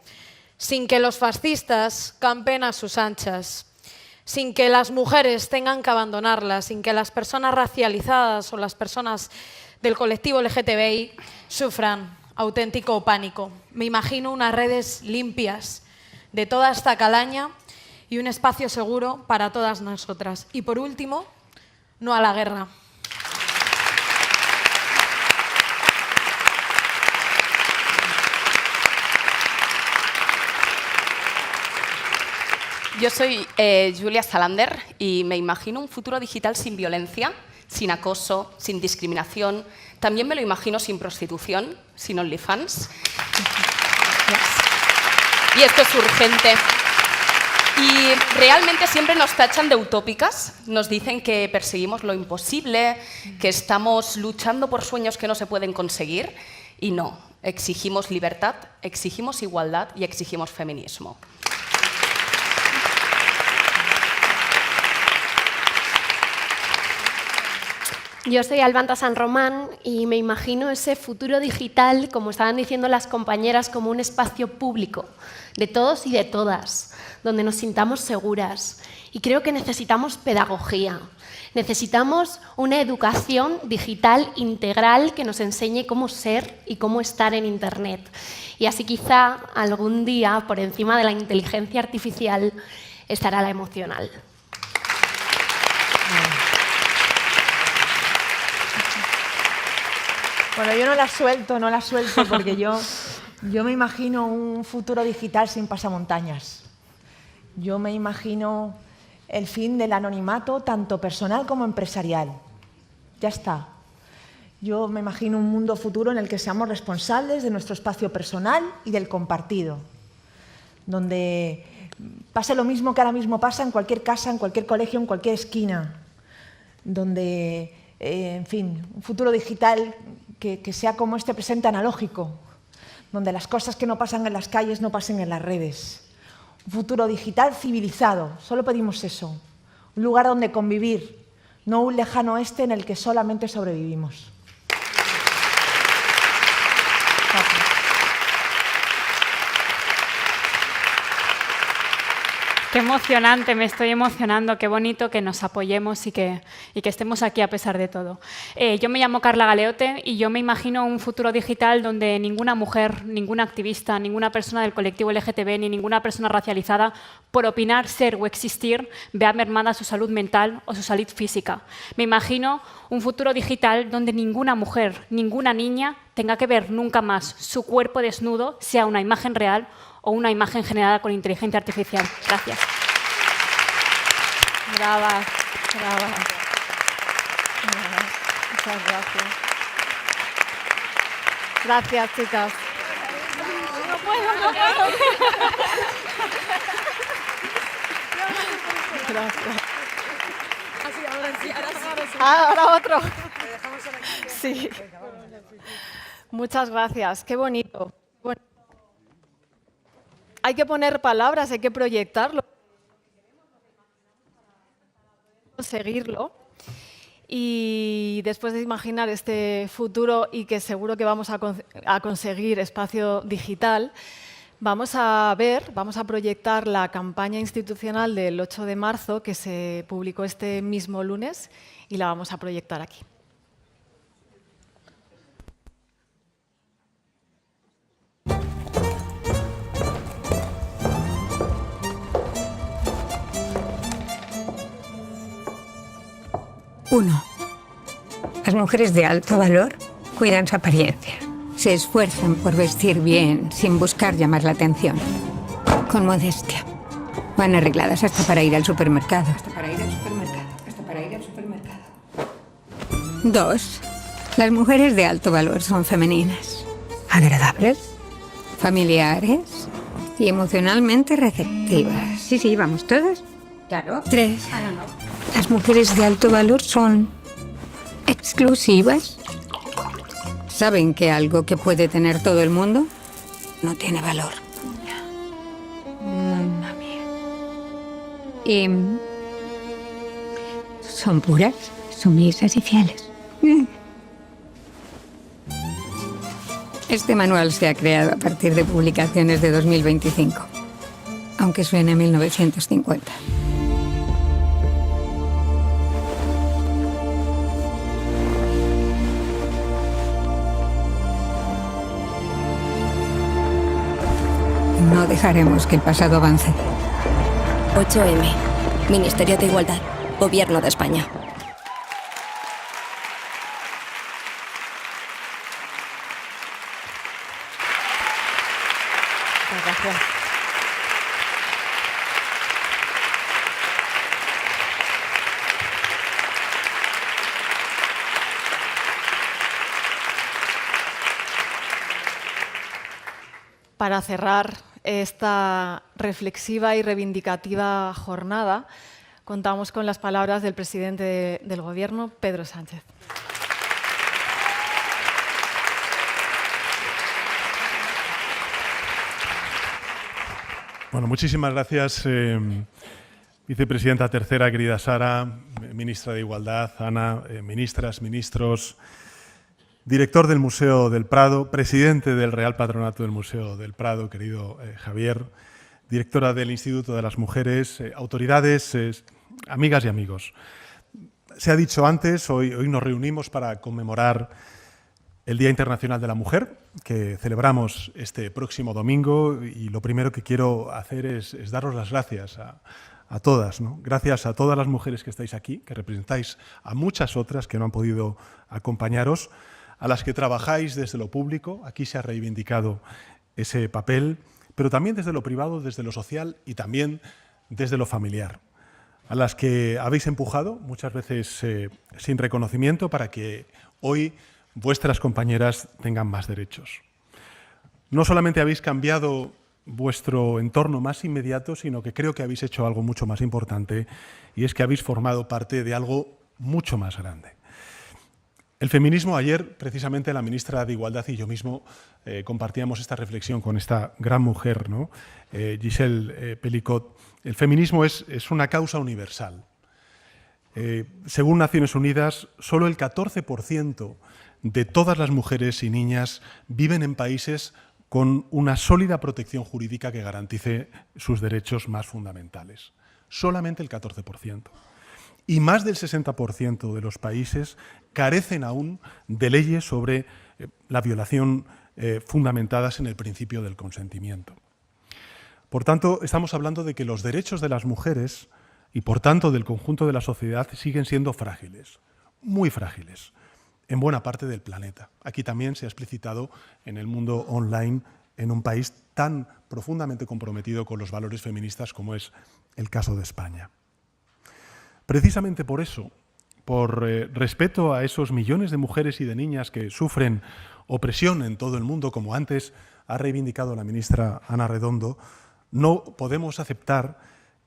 Speaker 7: sin que los fascistas campen a sus anchas, sin que las mujeres tengan que abandonarlas, sin que las personas racializadas o las personas del colectivo LGTBI sufran auténtico pánico. Me imagino unas redes limpias de toda esta calaña y un espacio seguro para todas nosotras. Y por último, no a la guerra.
Speaker 8: Yo soy Julia Salander y me imagino un futuro digital sin violencia, sin acoso, sin discriminación. También me lo imagino sin prostitución, sin OnlyFans. Y esto es urgente. Y realmente siempre nos tachan de utópicas, nos dicen que perseguimos lo imposible, que estamos luchando por sueños que no se pueden conseguir. Y no, exigimos libertad, exigimos igualdad y exigimos feminismo.
Speaker 9: Yo soy Albanta San Román y me imagino ese futuro digital, como estaban diciendo las compañeras, como un espacio público de todos y de todas, donde nos sintamos seguras. Y creo que necesitamos pedagogía, necesitamos una educación digital integral que nos enseñe cómo ser y cómo estar en Internet. Y así quizá algún día, por encima de la inteligencia artificial, estará la emocional.
Speaker 10: Bueno, yo no la suelto porque yo me imagino un futuro digital sin pasamontañas. Yo me imagino el fin del anonimato, tanto personal como empresarial. Ya está. Yo me imagino un mundo futuro en el que seamos responsables de nuestro espacio personal y del compartido, donde pase lo mismo que ahora mismo pasa en cualquier casa, en cualquier colegio, en cualquier esquina, donde, en fin, un futuro digital que sea como este presente analógico, donde las cosas que no pasan en las calles no pasen en las redes. Un futuro digital civilizado, solo pedimos eso. Un lugar donde convivir, no un lejano oeste en el que solamente sobrevivimos.
Speaker 11: Qué emocionante, me estoy emocionando, qué bonito que nos apoyemos y que estemos aquí a pesar de todo. Yo me llamo Carla Galeote y yo me imagino un futuro digital donde ninguna mujer, ninguna activista, ninguna persona del colectivo LGTB ni ninguna persona racializada, por opinar, ser o existir, vea mermada su salud mental o su salud física. Me imagino un futuro digital donde ninguna mujer, ninguna niña tenga que ver nunca más su cuerpo desnudo, sea una imagen real o una imagen generada con inteligencia artificial. Gracias.
Speaker 1: Bravas, bravas. Muchas gracias. Gracias, chicas. No puedo. Gracias. Ahora otro. Sí. Muchas gracias. Qué bonito. Hay que poner palabras, hay que proyectarlo, conseguirlo. Y después de imaginar este futuro y que seguro que vamos a conseguir espacio digital, vamos a proyectar la campaña institucional del 8 de marzo que se publicó este mismo lunes y la vamos a proyectar aquí.
Speaker 12: Uno. Las mujeres de alto valor cuidan su apariencia. Se esfuerzan por vestir bien, sin buscar llamar la atención. Con modestia. Van arregladas hasta para ir al supermercado. Dos. Las mujeres de alto valor son femeninas. Agradables, familiares y emocionalmente receptivas. Sí, vamos, ¿todas? Claro. Tres. Las mujeres de alto valor son exclusivas. ¿Saben que algo que puede tener todo el mundo no tiene valor? Mamma mía. Y son puras, sumisas y fieles. Este manual se ha creado a partir de publicaciones de 2025, aunque suene a 1950. No dejaremos que el pasado avance.
Speaker 13: 8M. Ministerio de Igualdad. Gobierno de España.
Speaker 2: Gracias.
Speaker 1: Para cerrar esta reflexiva y reivindicativa jornada, contamos con las palabras del presidente del Gobierno, Pedro Sánchez.
Speaker 14: Bueno, muchísimas gracias, vicepresidenta tercera, querida Sara, ministra de Igualdad, Ana, ministras, ministros, director del Museo del Prado, presidente del Real Patronato del Museo del Prado, querido Javier, directora del Instituto de las Mujeres, autoridades, amigas y amigos. Se ha dicho antes, hoy nos reunimos para conmemorar el Día Internacional de la Mujer, que celebramos este próximo domingo, y lo primero que quiero hacer es daros las gracias a todas, ¿no? Gracias a todas las mujeres que estáis aquí, que representáis a muchas otras que no han podido acompañaros, a las que trabajáis desde lo público, aquí se ha reivindicado ese papel, pero también desde lo privado, desde lo social y también desde lo familiar, a las que habéis empujado, muchas veces sin reconocimiento, para que hoy vuestras compañeras tengan más derechos. No solamente habéis cambiado vuestro entorno más inmediato, sino que creo que habéis hecho algo mucho más importante, y es que habéis formado parte de algo mucho más grande. El feminismo, ayer precisamente la ministra de Igualdad y yo mismo compartíamos esta reflexión con esta gran mujer, ¿no? Giselle Pelicot. El feminismo es una causa universal. Según Naciones Unidas, solo el 14% de todas las mujeres y niñas viven en países con una sólida protección jurídica que garantice sus derechos más fundamentales. Solamente el 14%. Y más del 60% de los países carecen aún de leyes sobre la violación fundamentadas en el principio del consentimiento. Por tanto, estamos hablando de que los derechos de las mujeres y, por tanto, del conjunto de la sociedad siguen siendo frágiles, muy frágiles, en buena parte del planeta. Aquí también se ha explicitado en el mundo online, en un país tan profundamente comprometido con los valores feministas como es el caso de España. Precisamente por eso, por respeto a esos millones de mujeres y de niñas que sufren opresión en todo el mundo, como antes ha reivindicado la ministra Ana Redondo, no podemos aceptar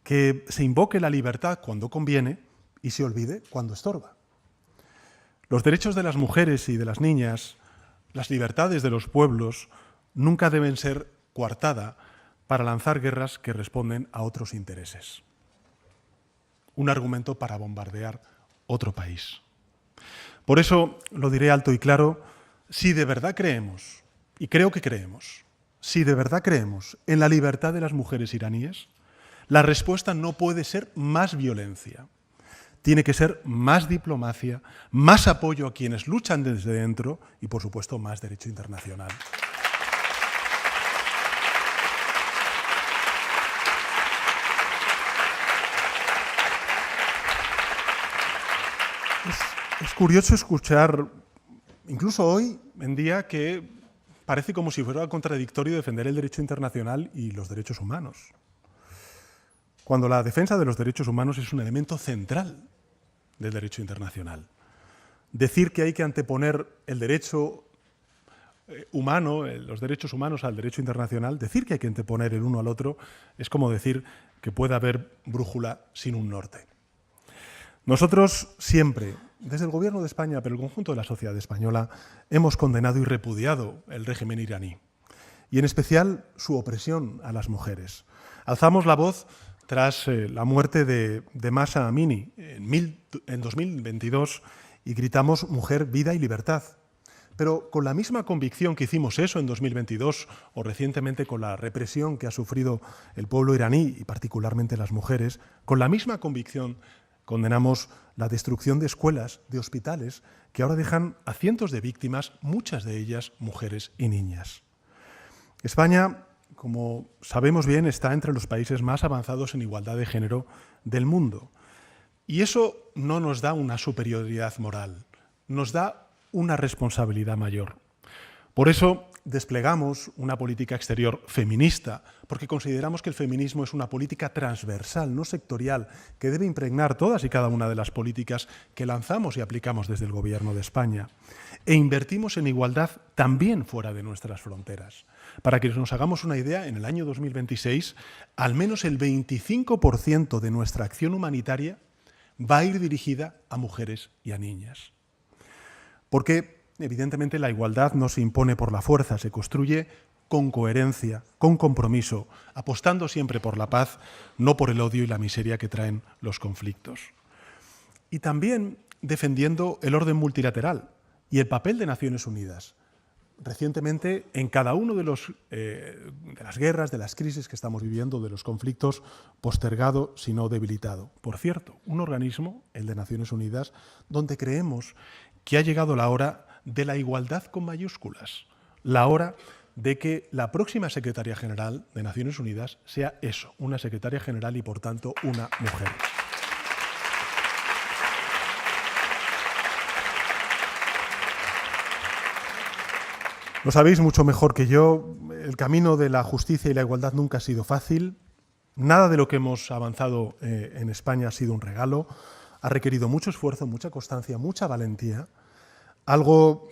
Speaker 14: que se invoque la libertad cuando conviene y se olvide cuando estorba. Los derechos de las mujeres y de las niñas, las libertades de los pueblos, nunca deben ser coartada para lanzar guerras que responden a otros intereses. Un argumento para bombardear otro país. Por eso lo diré alto y claro: si de verdad creemos, y creo que creemos, si de verdad creemos en la libertad de las mujeres iraníes, la respuesta no puede ser más violencia. Tiene que ser más diplomacia, más apoyo a quienes luchan desde dentro y, por supuesto, más derecho internacional. Es curioso escuchar, incluso hoy en día, que parece como si fuera contradictorio defender el derecho internacional y los derechos humanos, cuando la defensa de los derechos humanos es un elemento central del derecho internacional. Decir que hay que anteponer el derecho humano, los derechos humanos al derecho internacional, decir que hay que anteponer el uno al otro, es como decir que puede haber brújula sin un norte. Nosotros siempre, desde el Gobierno de España, pero el conjunto de la sociedad española, hemos condenado y repudiado el régimen iraní, y en especial su opresión a las mujeres. Alzamos la voz tras la muerte de Mahsa Amini en 2022 y gritamos mujer, vida y libertad. Pero con la misma convicción que hicimos eso en 2022 o recientemente con la represión que ha sufrido el pueblo iraní y particularmente las mujeres, con la misma convicción condenamos la destrucción de escuelas, de hospitales, que ahora dejan a cientos de víctimas, muchas de ellas mujeres y niñas. España, como sabemos bien, está entre los países más avanzados en igualdad de género del mundo. Y eso no nos da una superioridad moral, nos da una responsabilidad mayor. Por eso desplegamos una política exterior feminista, porque consideramos que el feminismo es una política transversal, no sectorial, que debe impregnar todas y cada una de las políticas que lanzamos y aplicamos desde el Gobierno de España. E invertimos en igualdad también fuera de nuestras fronteras. Para que nos hagamos una idea, en el año 2026, al menos el 25% de nuestra acción humanitaria va a ir dirigida a mujeres y a niñas. Porque, evidentemente, la igualdad no se impone por la fuerza, se construye con coherencia, con compromiso, apostando siempre por la paz, no por el odio y la miseria que traen los conflictos. Y también defendiendo el orden multilateral y el papel de Naciones Unidas. Recientemente, en cada uno de las guerras, de las crisis que estamos viviendo, de los conflictos, postergado, sino debilitado. Por cierto, un organismo, el de Naciones Unidas, donde creemos que ha llegado la hora de la igualdad con mayúsculas, la hora de que la próxima secretaria general de Naciones Unidas sea eso, una secretaria general y, por tanto, una mujer. Lo sabéis mucho mejor que yo, el camino de la justicia y la igualdad nunca ha sido fácil, nada de lo que hemos avanzado en España ha sido un regalo, ha requerido mucho esfuerzo, mucha constancia, mucha valentía, algo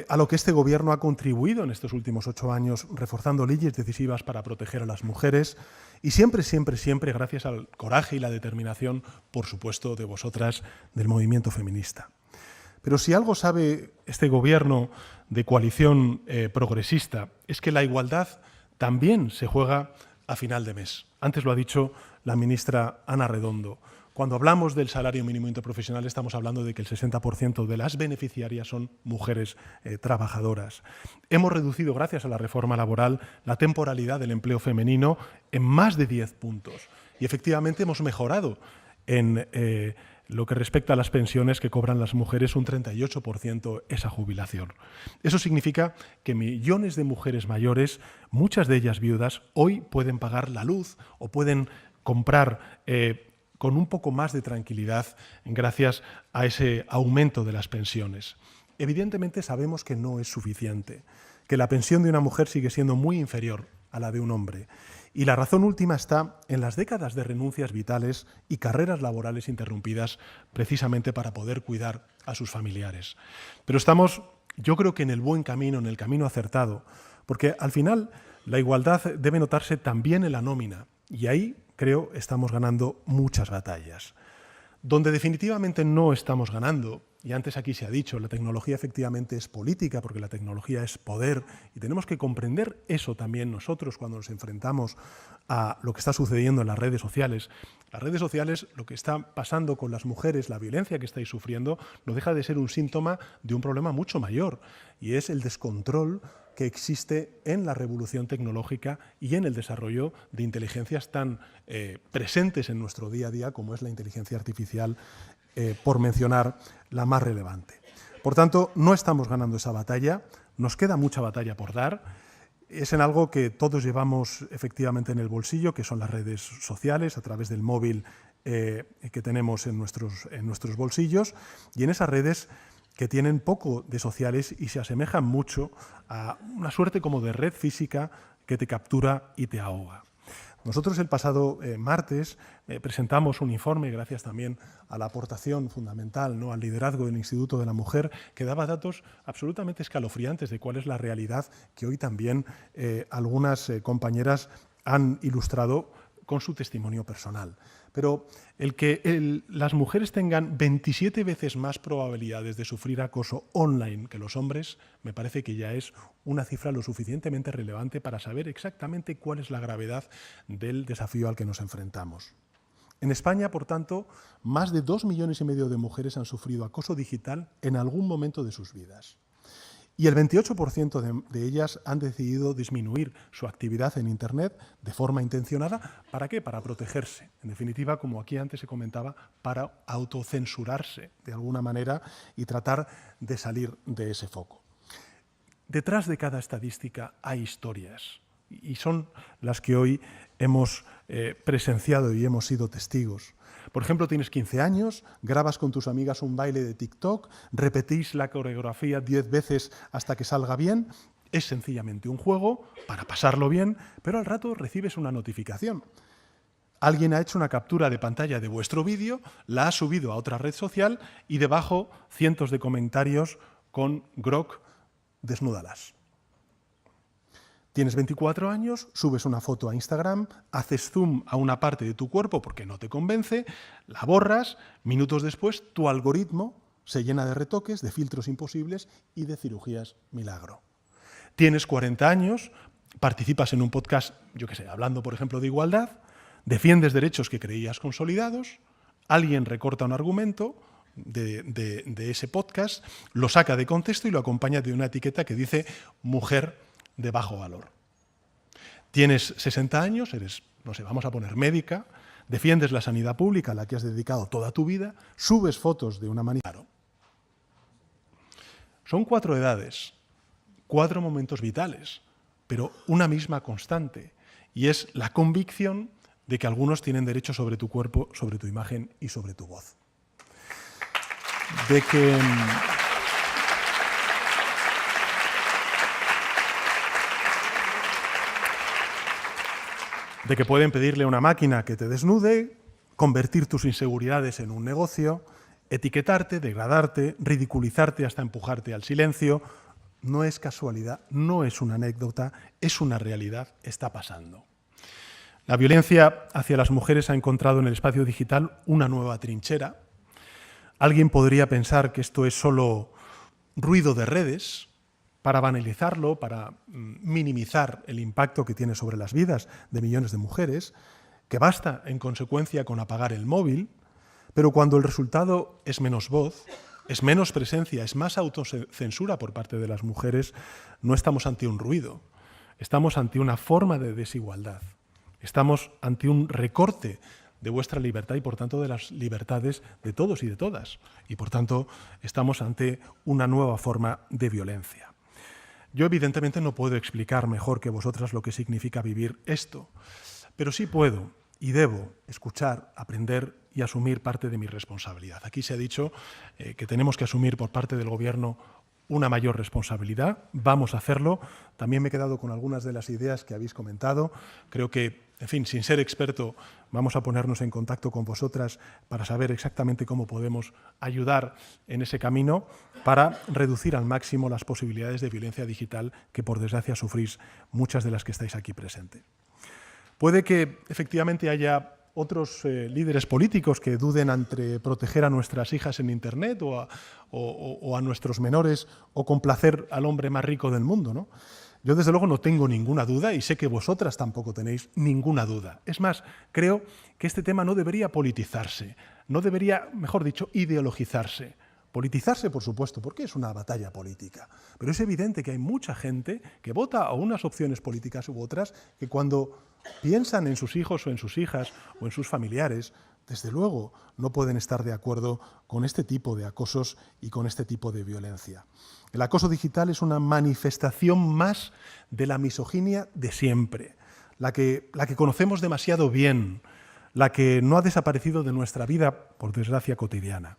Speaker 14: a lo que este Gobierno ha contribuido en estos últimos 8 años, reforzando leyes decisivas para proteger a las mujeres y siempre, siempre, siempre gracias al coraje y la determinación, por supuesto, de vosotras, del movimiento feminista. Pero si algo sabe este Gobierno de coalición progresista es que la igualdad también se juega a final de mes. Antes lo ha dicho la ministra Ana Redondo. Cuando hablamos del salario mínimo interprofesional estamos hablando de que el 60% de las beneficiarias son mujeres trabajadoras. Hemos reducido, gracias a la reforma laboral, la temporalidad del empleo femenino en más de 10 puntos. Y efectivamente hemos mejorado en lo que respecta a las pensiones que cobran las mujeres, un 38% esa jubilación. Eso significa que millones de mujeres mayores, muchas de ellas viudas, hoy pueden pagar la luz o pueden comprar con un poco más de tranquilidad gracias a ese aumento de las pensiones. Evidentemente sabemos que no es suficiente, que la pensión de una mujer sigue siendo muy inferior a la de un hombre. Y la razón última está en las décadas de renuncias vitales y carreras laborales interrumpidas precisamente para poder cuidar a sus familiares. Pero estamos, yo creo que en el buen camino, en el camino acertado, porque al final la igualdad debe notarse también en la nómina y ahí creo estamos ganando muchas batallas. Donde definitivamente no estamos ganando, y antes aquí se ha dicho, la tecnología efectivamente es política porque la tecnología es poder y tenemos que comprender eso también nosotros cuando nos enfrentamos a lo que está sucediendo en las redes sociales. Las redes sociales, lo que está pasando con las mujeres, la violencia que estáis sufriendo, no deja de ser un síntoma de un problema mucho mayor y es el descontrol que existe en la revolución tecnológica y en el desarrollo de inteligencias tan presentes en nuestro día a día como es la inteligencia artificial, por mencionar la más relevante. Por tanto, no estamos ganando esa batalla, nos queda mucha batalla por dar, es en algo que todos llevamos efectivamente en el bolsillo, que son las redes sociales, a través del móvil que tenemos en nuestros bolsillos, y en esas redes que tienen poco de sociales y se asemejan mucho a una suerte como de red física que te captura y te ahoga. Nosotros el pasado martes presentamos un informe, gracias también a la aportación fundamental, ¿no?, al liderazgo del Instituto de la Mujer, que daba datos absolutamente escalofriantes de cuál es la realidad que hoy también algunas compañeras han ilustrado con su testimonio personal. pero el que las mujeres tengan 27 veces más probabilidades de sufrir acoso online que los hombres, me parece que ya es una cifra lo suficientemente relevante para saber exactamente cuál es la gravedad del desafío al que nos enfrentamos. En España, por tanto, más de 2,5 millones de mujeres han sufrido acoso digital en algún momento de sus vidas. Y el 28% de ellas han decidido disminuir su actividad en Internet de forma intencionada. ¿Para qué? Para protegerse. En definitiva, como aquí antes se comentaba, para autocensurarse de alguna manera y tratar de salir de ese foco. Detrás de cada estadística hay historias y son las que hoy hemos presenciado y hemos sido testigos. Por ejemplo, tienes 15 años, grabas con tus amigas un baile de TikTok, repetís la coreografía 10 veces hasta que salga bien. Es sencillamente un juego para pasarlo bien, pero al rato recibes una notificación. Alguien ha hecho una captura de pantalla de vuestro vídeo, la ha subido a otra red social y debajo cientos de comentarios con grok, desnúdalas. Tienes 24 años, subes una foto a Instagram, haces zoom a una parte de tu cuerpo porque no te convence, la borras, minutos después tu algoritmo se llena de retoques, de filtros imposibles y de cirugías milagro. Tienes 40 años, participas en un podcast, yo qué sé, hablando por ejemplo de igualdad, defiendes derechos que creías consolidados, alguien recorta un argumento de ese podcast, lo saca de contexto y lo acompaña de una etiqueta que dice mujer de bajo valor. Tienes 60 años, eres, no sé, vamos a poner médica, defiendes la sanidad pública a la que has dedicado toda tu vida, subes fotos de una manera. Son 4 edades, 4 momentos vitales, pero una misma constante, y es la convicción de que algunos tienen derecho sobre tu cuerpo, sobre tu imagen y sobre tu voz. De que pueden pedirle a una máquina que te desnude, convertir tus inseguridades en un negocio, etiquetarte, degradarte, ridiculizarte hasta empujarte al silencio. No es casualidad, no es una anécdota, es una realidad, está pasando. La violencia hacia las mujeres ha encontrado en el espacio digital una nueva trinchera. Alguien podría pensar que esto es solo ruido de redes, para banalizarlo, para minimizar el impacto que tiene sobre las vidas de millones de mujeres, que basta, en consecuencia, con apagar el móvil, pero cuando el resultado es menos voz, es menos presencia, es más autocensura por parte de las mujeres, no estamos ante un ruido, estamos ante una forma de desigualdad, estamos ante un recorte de vuestra libertad y, por tanto, de las libertades de todos y de todas, y, por tanto, estamos ante una nueva forma de violencia. Yo, evidentemente, no puedo explicar mejor que vosotras lo que significa vivir esto, pero sí puedo y debo escuchar, aprender y asumir parte de mi responsabilidad. Aquí se ha dicho que tenemos que asumir por parte del Gobierno una mayor responsabilidad. Vamos a hacerlo. También me he quedado con algunas de las ideas que habéis comentado. Creo que, en fin, sin ser experto, vamos a ponernos en contacto con vosotras para saber exactamente cómo podemos ayudar en ese camino para reducir al máximo las posibilidades de violencia digital que, por desgracia, sufrís muchas de las que estáis aquí presentes. Puede que, efectivamente, haya otros líderes políticos que duden entre proteger a nuestras hijas en Internet o a nuestros menores o complacer al hombre más rico del mundo, ¿no? Yo, desde luego, no tengo ninguna duda y sé que vosotras tampoco tenéis ninguna duda. Es más, creo que este tema no debería politizarse, no debería, mejor dicho, ideologizarse. Politizarse, por supuesto, porque es una batalla política. Pero es evidente que hay mucha gente que vota a unas opciones políticas u otras que cuando piensan en sus hijos o en sus hijas o en sus familiares, desde luego no pueden estar de acuerdo con este tipo de acosos y con este tipo de violencia. El acoso digital es una manifestación más de la misoginia de siempre, la que conocemos demasiado bien, la que no ha desaparecido de nuestra vida, por desgracia, cotidiana.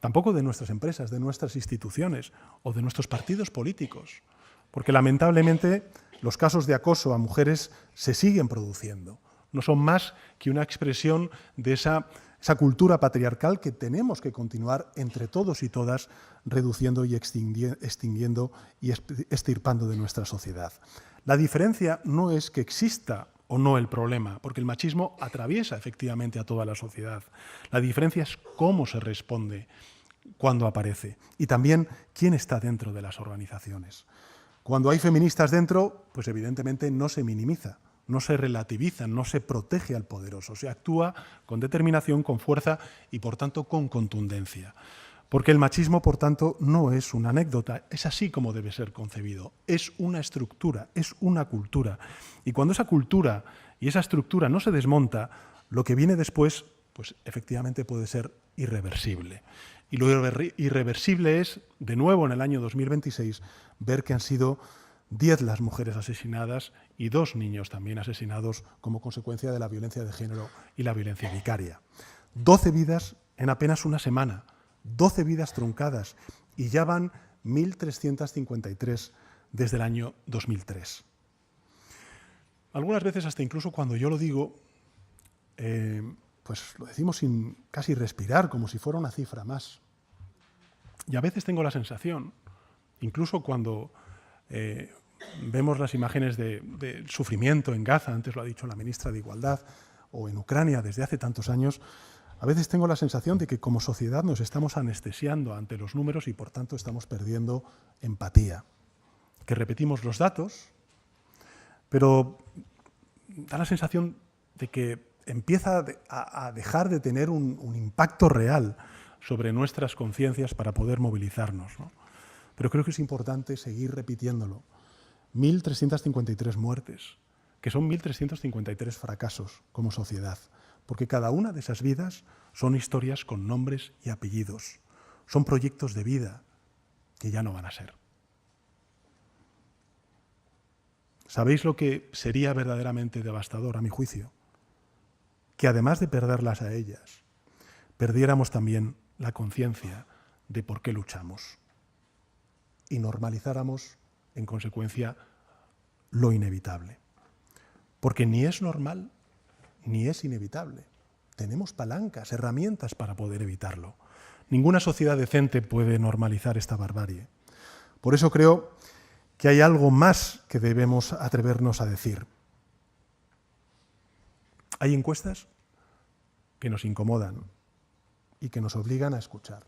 Speaker 14: Tampoco de nuestras empresas, de nuestras instituciones o de nuestros partidos políticos, porque lamentablemente los casos de acoso a mujeres se siguen produciendo. No son más que una expresión de esa cultura patriarcal que tenemos que continuar entre todos y todas reduciendo y extinguiendo y extirpando de nuestra sociedad. La diferencia no es que exista o no el problema, porque el machismo atraviesa efectivamente a toda la sociedad. La diferencia es cómo se responde cuando aparece y también quién está dentro de las organizaciones. Cuando hay feministas dentro, pues evidentemente no se minimiza, no se relativiza, no se protege al poderoso, se actúa con determinación, con fuerza y por tanto con contundencia. Porque el machismo, por tanto, no es una anécdota, es así como debe ser concebido, es una estructura, es una cultura. Y cuando esa cultura y esa estructura no se desmonta, lo que viene después, pues efectivamente puede ser irreversible. Y lo irreversible es, de nuevo en el año 2026, ver que han sido 10 las mujeres asesinadas y 2 niños también asesinados como consecuencia de la violencia de género y la violencia vicaria. 12 vidas en apenas una semana. 12 vidas truncadas y ya van 1.353 desde el año 2003. Algunas veces, hasta incluso cuando yo lo digo, pues lo decimos sin casi respirar, como si fuera una cifra más. Y a veces tengo la sensación, incluso cuando vemos las imágenes del sufrimiento en Gaza, antes lo ha dicho la ministra de Igualdad, o en Ucrania desde hace tantos años, a veces tengo la sensación de que como sociedad nos estamos anestesiando ante los números y por tanto estamos perdiendo empatía. Que repetimos los datos, pero da la sensación de que empieza a dejar de tener un impacto real sobre nuestras conciencias para poder movilizarnos, ¿no? Pero creo que es importante seguir repitiéndolo. 1.353 muertes, que son 1.353 fracasos como sociedad. Porque cada una de esas vidas son historias con nombres y apellidos. Son proyectos de vida que ya no van a ser. ¿Sabéis lo que sería verdaderamente devastador, a mi juicio? Que además de perderlas a ellas, perdiéramos también la conciencia de por qué luchamos y normalizáramos, en consecuencia, lo inevitable. Porque ni es normal ni es inevitable. Tenemos palancas, herramientas para poder evitarlo. Ninguna sociedad decente puede normalizar esta barbarie. Por eso creo que hay algo más que debemos atrevernos a decir. Hay encuestas que nos incomodan y que nos obligan a escuchar.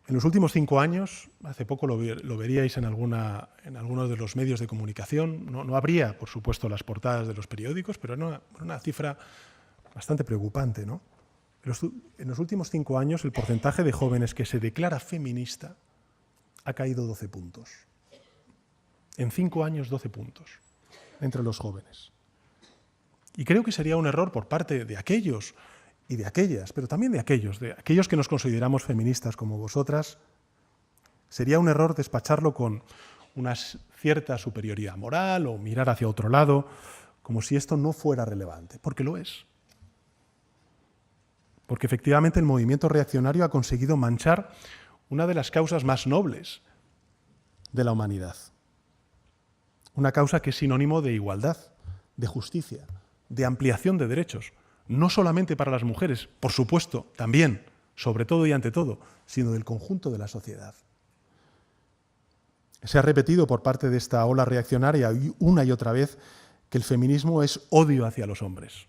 Speaker 14: En los últimos 5 años, hace poco lo veríais en alguno de los medios de comunicación, no habría, por supuesto, las portadas de los periódicos, pero era una cifra bastante preocupante, ¿no? En los últimos 5 años, el porcentaje de jóvenes que se declara feminista ha caído 12 puntos. En 5 años, 12 puntos entre los jóvenes. Y creo que sería un error por parte de aquellos y de aquellas, pero también de aquellos que nos consideramos feministas como vosotras, sería un error despacharlo con una cierta superioridad moral o mirar hacia otro lado, como si esto no fuera relevante, porque lo es. Porque efectivamente el movimiento reaccionario ha conseguido manchar una de las causas más nobles de la humanidad. Una causa que es sinónimo de igualdad, de justicia, de ampliación de derechos. No solamente para las mujeres, por supuesto, también, sobre todo y ante todo, sino del conjunto de la sociedad. Se ha repetido por parte de esta ola reaccionaria una y otra vez que el feminismo es odio hacia los hombres,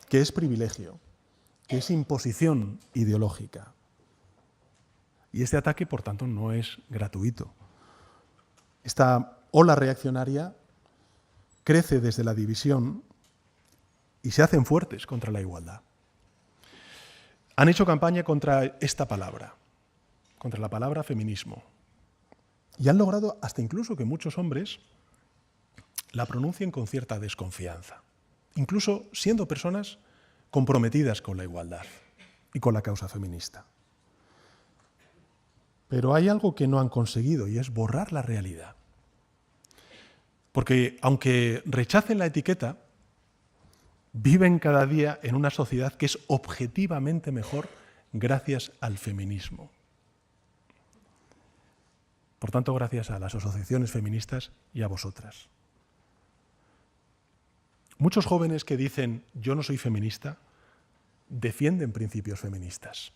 Speaker 14: que es privilegio, que es imposición ideológica. Y este ataque, por tanto, no es gratuito. Esta ola reaccionaria crece desde la división y se hacen fuertes contra la igualdad. Han hecho campaña contra esta palabra, contra la palabra feminismo. Y han logrado hasta incluso que muchos hombres la pronuncien con cierta desconfianza, incluso siendo personas comprometidas con la igualdad y con la causa feminista. Pero hay algo que no han conseguido y es borrar la realidad. Porque aunque rechacen la etiqueta, viven cada día en una sociedad que es objetivamente mejor gracias al feminismo. Por tanto, gracias a las asociaciones feministas y a vosotras. Muchos jóvenes que dicen yo no soy feminista, defienden principios feministas.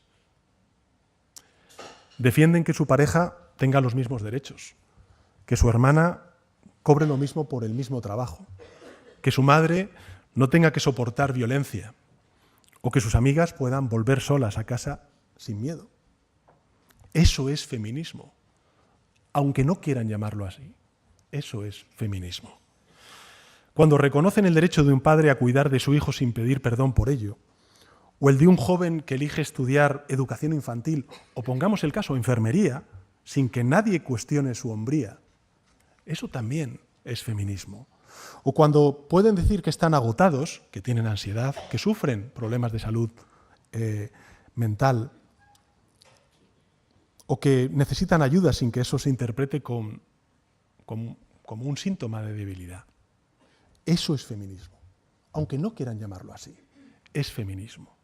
Speaker 14: Defienden que su pareja tenga los mismos derechos, que su hermana cobre lo mismo por el mismo trabajo, que su madre no tenga que soportar violencia o que sus amigas puedan volver solas a casa sin miedo. Eso es feminismo, aunque no quieran llamarlo así. Eso es feminismo. Cuando reconocen el derecho de un padre a cuidar de su hijo sin pedir perdón por ello, o el de un joven que elige estudiar educación infantil, o pongamos el caso, enfermería, sin que nadie cuestione su hombría, eso también es feminismo. O cuando pueden decir que están agotados, que tienen ansiedad, que sufren problemas de salud mental, o que necesitan ayuda sin que eso se interprete como un síntoma de debilidad. Eso es feminismo, aunque no quieran llamarlo así, es feminismo.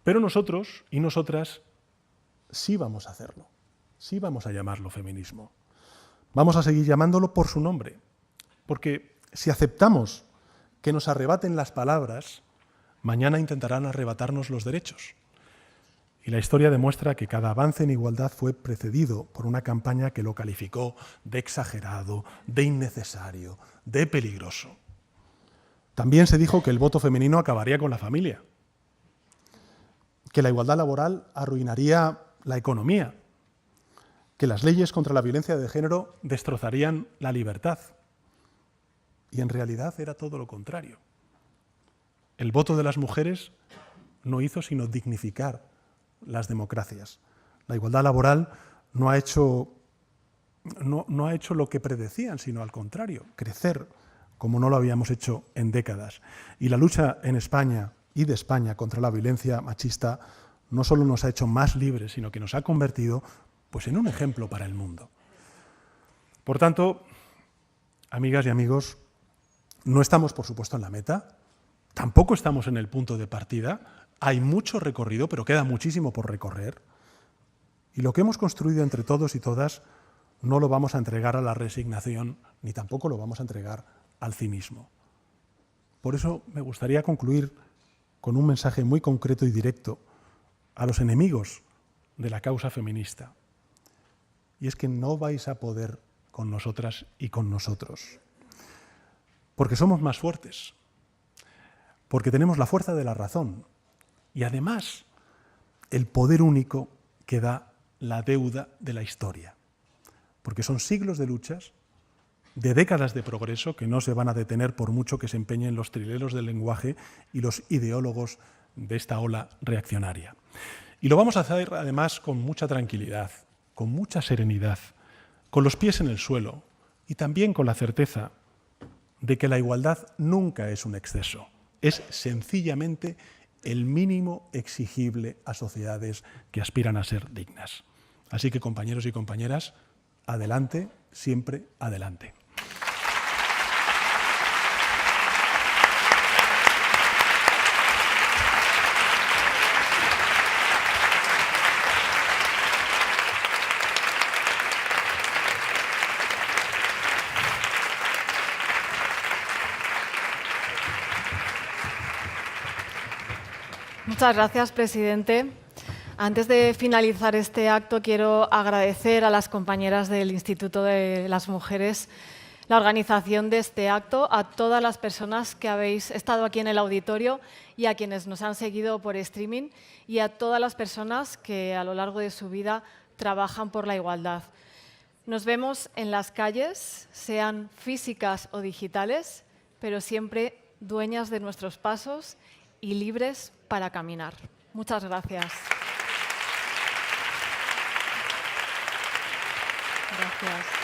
Speaker 14: Pero nosotros y nosotras sí vamos a hacerlo, sí vamos a llamarlo feminismo. Vamos a seguir llamándolo por su nombre, porque si aceptamos que nos arrebaten las palabras, mañana intentarán arrebatarnos los derechos. Y la historia demuestra que cada avance en igualdad fue precedido por una campaña que lo calificó de exagerado, de innecesario, de peligroso. También se dijo que el voto femenino acabaría con la familia, que la igualdad laboral arruinaría la economía, que las leyes contra la violencia de género destrozarían la libertad. Y en realidad era todo lo contrario. El voto de las mujeres no hizo sino dignificar las democracias. La igualdad laboral no ha hecho lo que predecían, sino al contrario, crecer como no lo habíamos hecho en décadas. Y la lucha en España y de España contra la violencia machista no solo nos ha hecho más libres, sino que nos ha convertido pues, en un ejemplo para el mundo. Por tanto, amigas y amigos, no estamos, por supuesto, en la meta, tampoco estamos en el punto de partida. Hay mucho recorrido, pero queda muchísimo por recorrer. Y lo que hemos construido entre todos y todas no lo vamos a entregar a la resignación, ni tampoco lo vamos a entregar al cinismo. Por eso me gustaría concluir con un mensaje muy concreto y directo a los enemigos de la causa feminista. Y es que no vais a poder con nosotras y con nosotros. Porque somos más fuertes. Porque tenemos la fuerza de la razón. Y además, el poder único que da la deuda de la historia. Porque son siglos de luchas, de décadas de progreso que no se van a detener por mucho que se empeñen los trileros del lenguaje y los ideólogos de esta ola reaccionaria. Y lo vamos a hacer además con mucha tranquilidad, con mucha serenidad, con los pies en el suelo y también con la certeza de que la igualdad nunca es un exceso, es sencillamente el mínimo exigible a sociedades que aspiran a ser dignas. Así que, compañeros y compañeras, adelante, siempre adelante.
Speaker 1: Muchas gracias, presidente. Antes de finalizar este acto, quiero agradecer a las compañeras del Instituto de las Mujeres la organización de este acto, a todas las personas que habéis estado aquí en el auditorio y a quienes nos han seguido por streaming y a todas las personas que a lo largo de su vida trabajan por la igualdad. Nos vemos en las calles, sean físicas o digitales, pero siempre dueñas de nuestros pasos y libres para caminar. Muchas gracias. Gracias.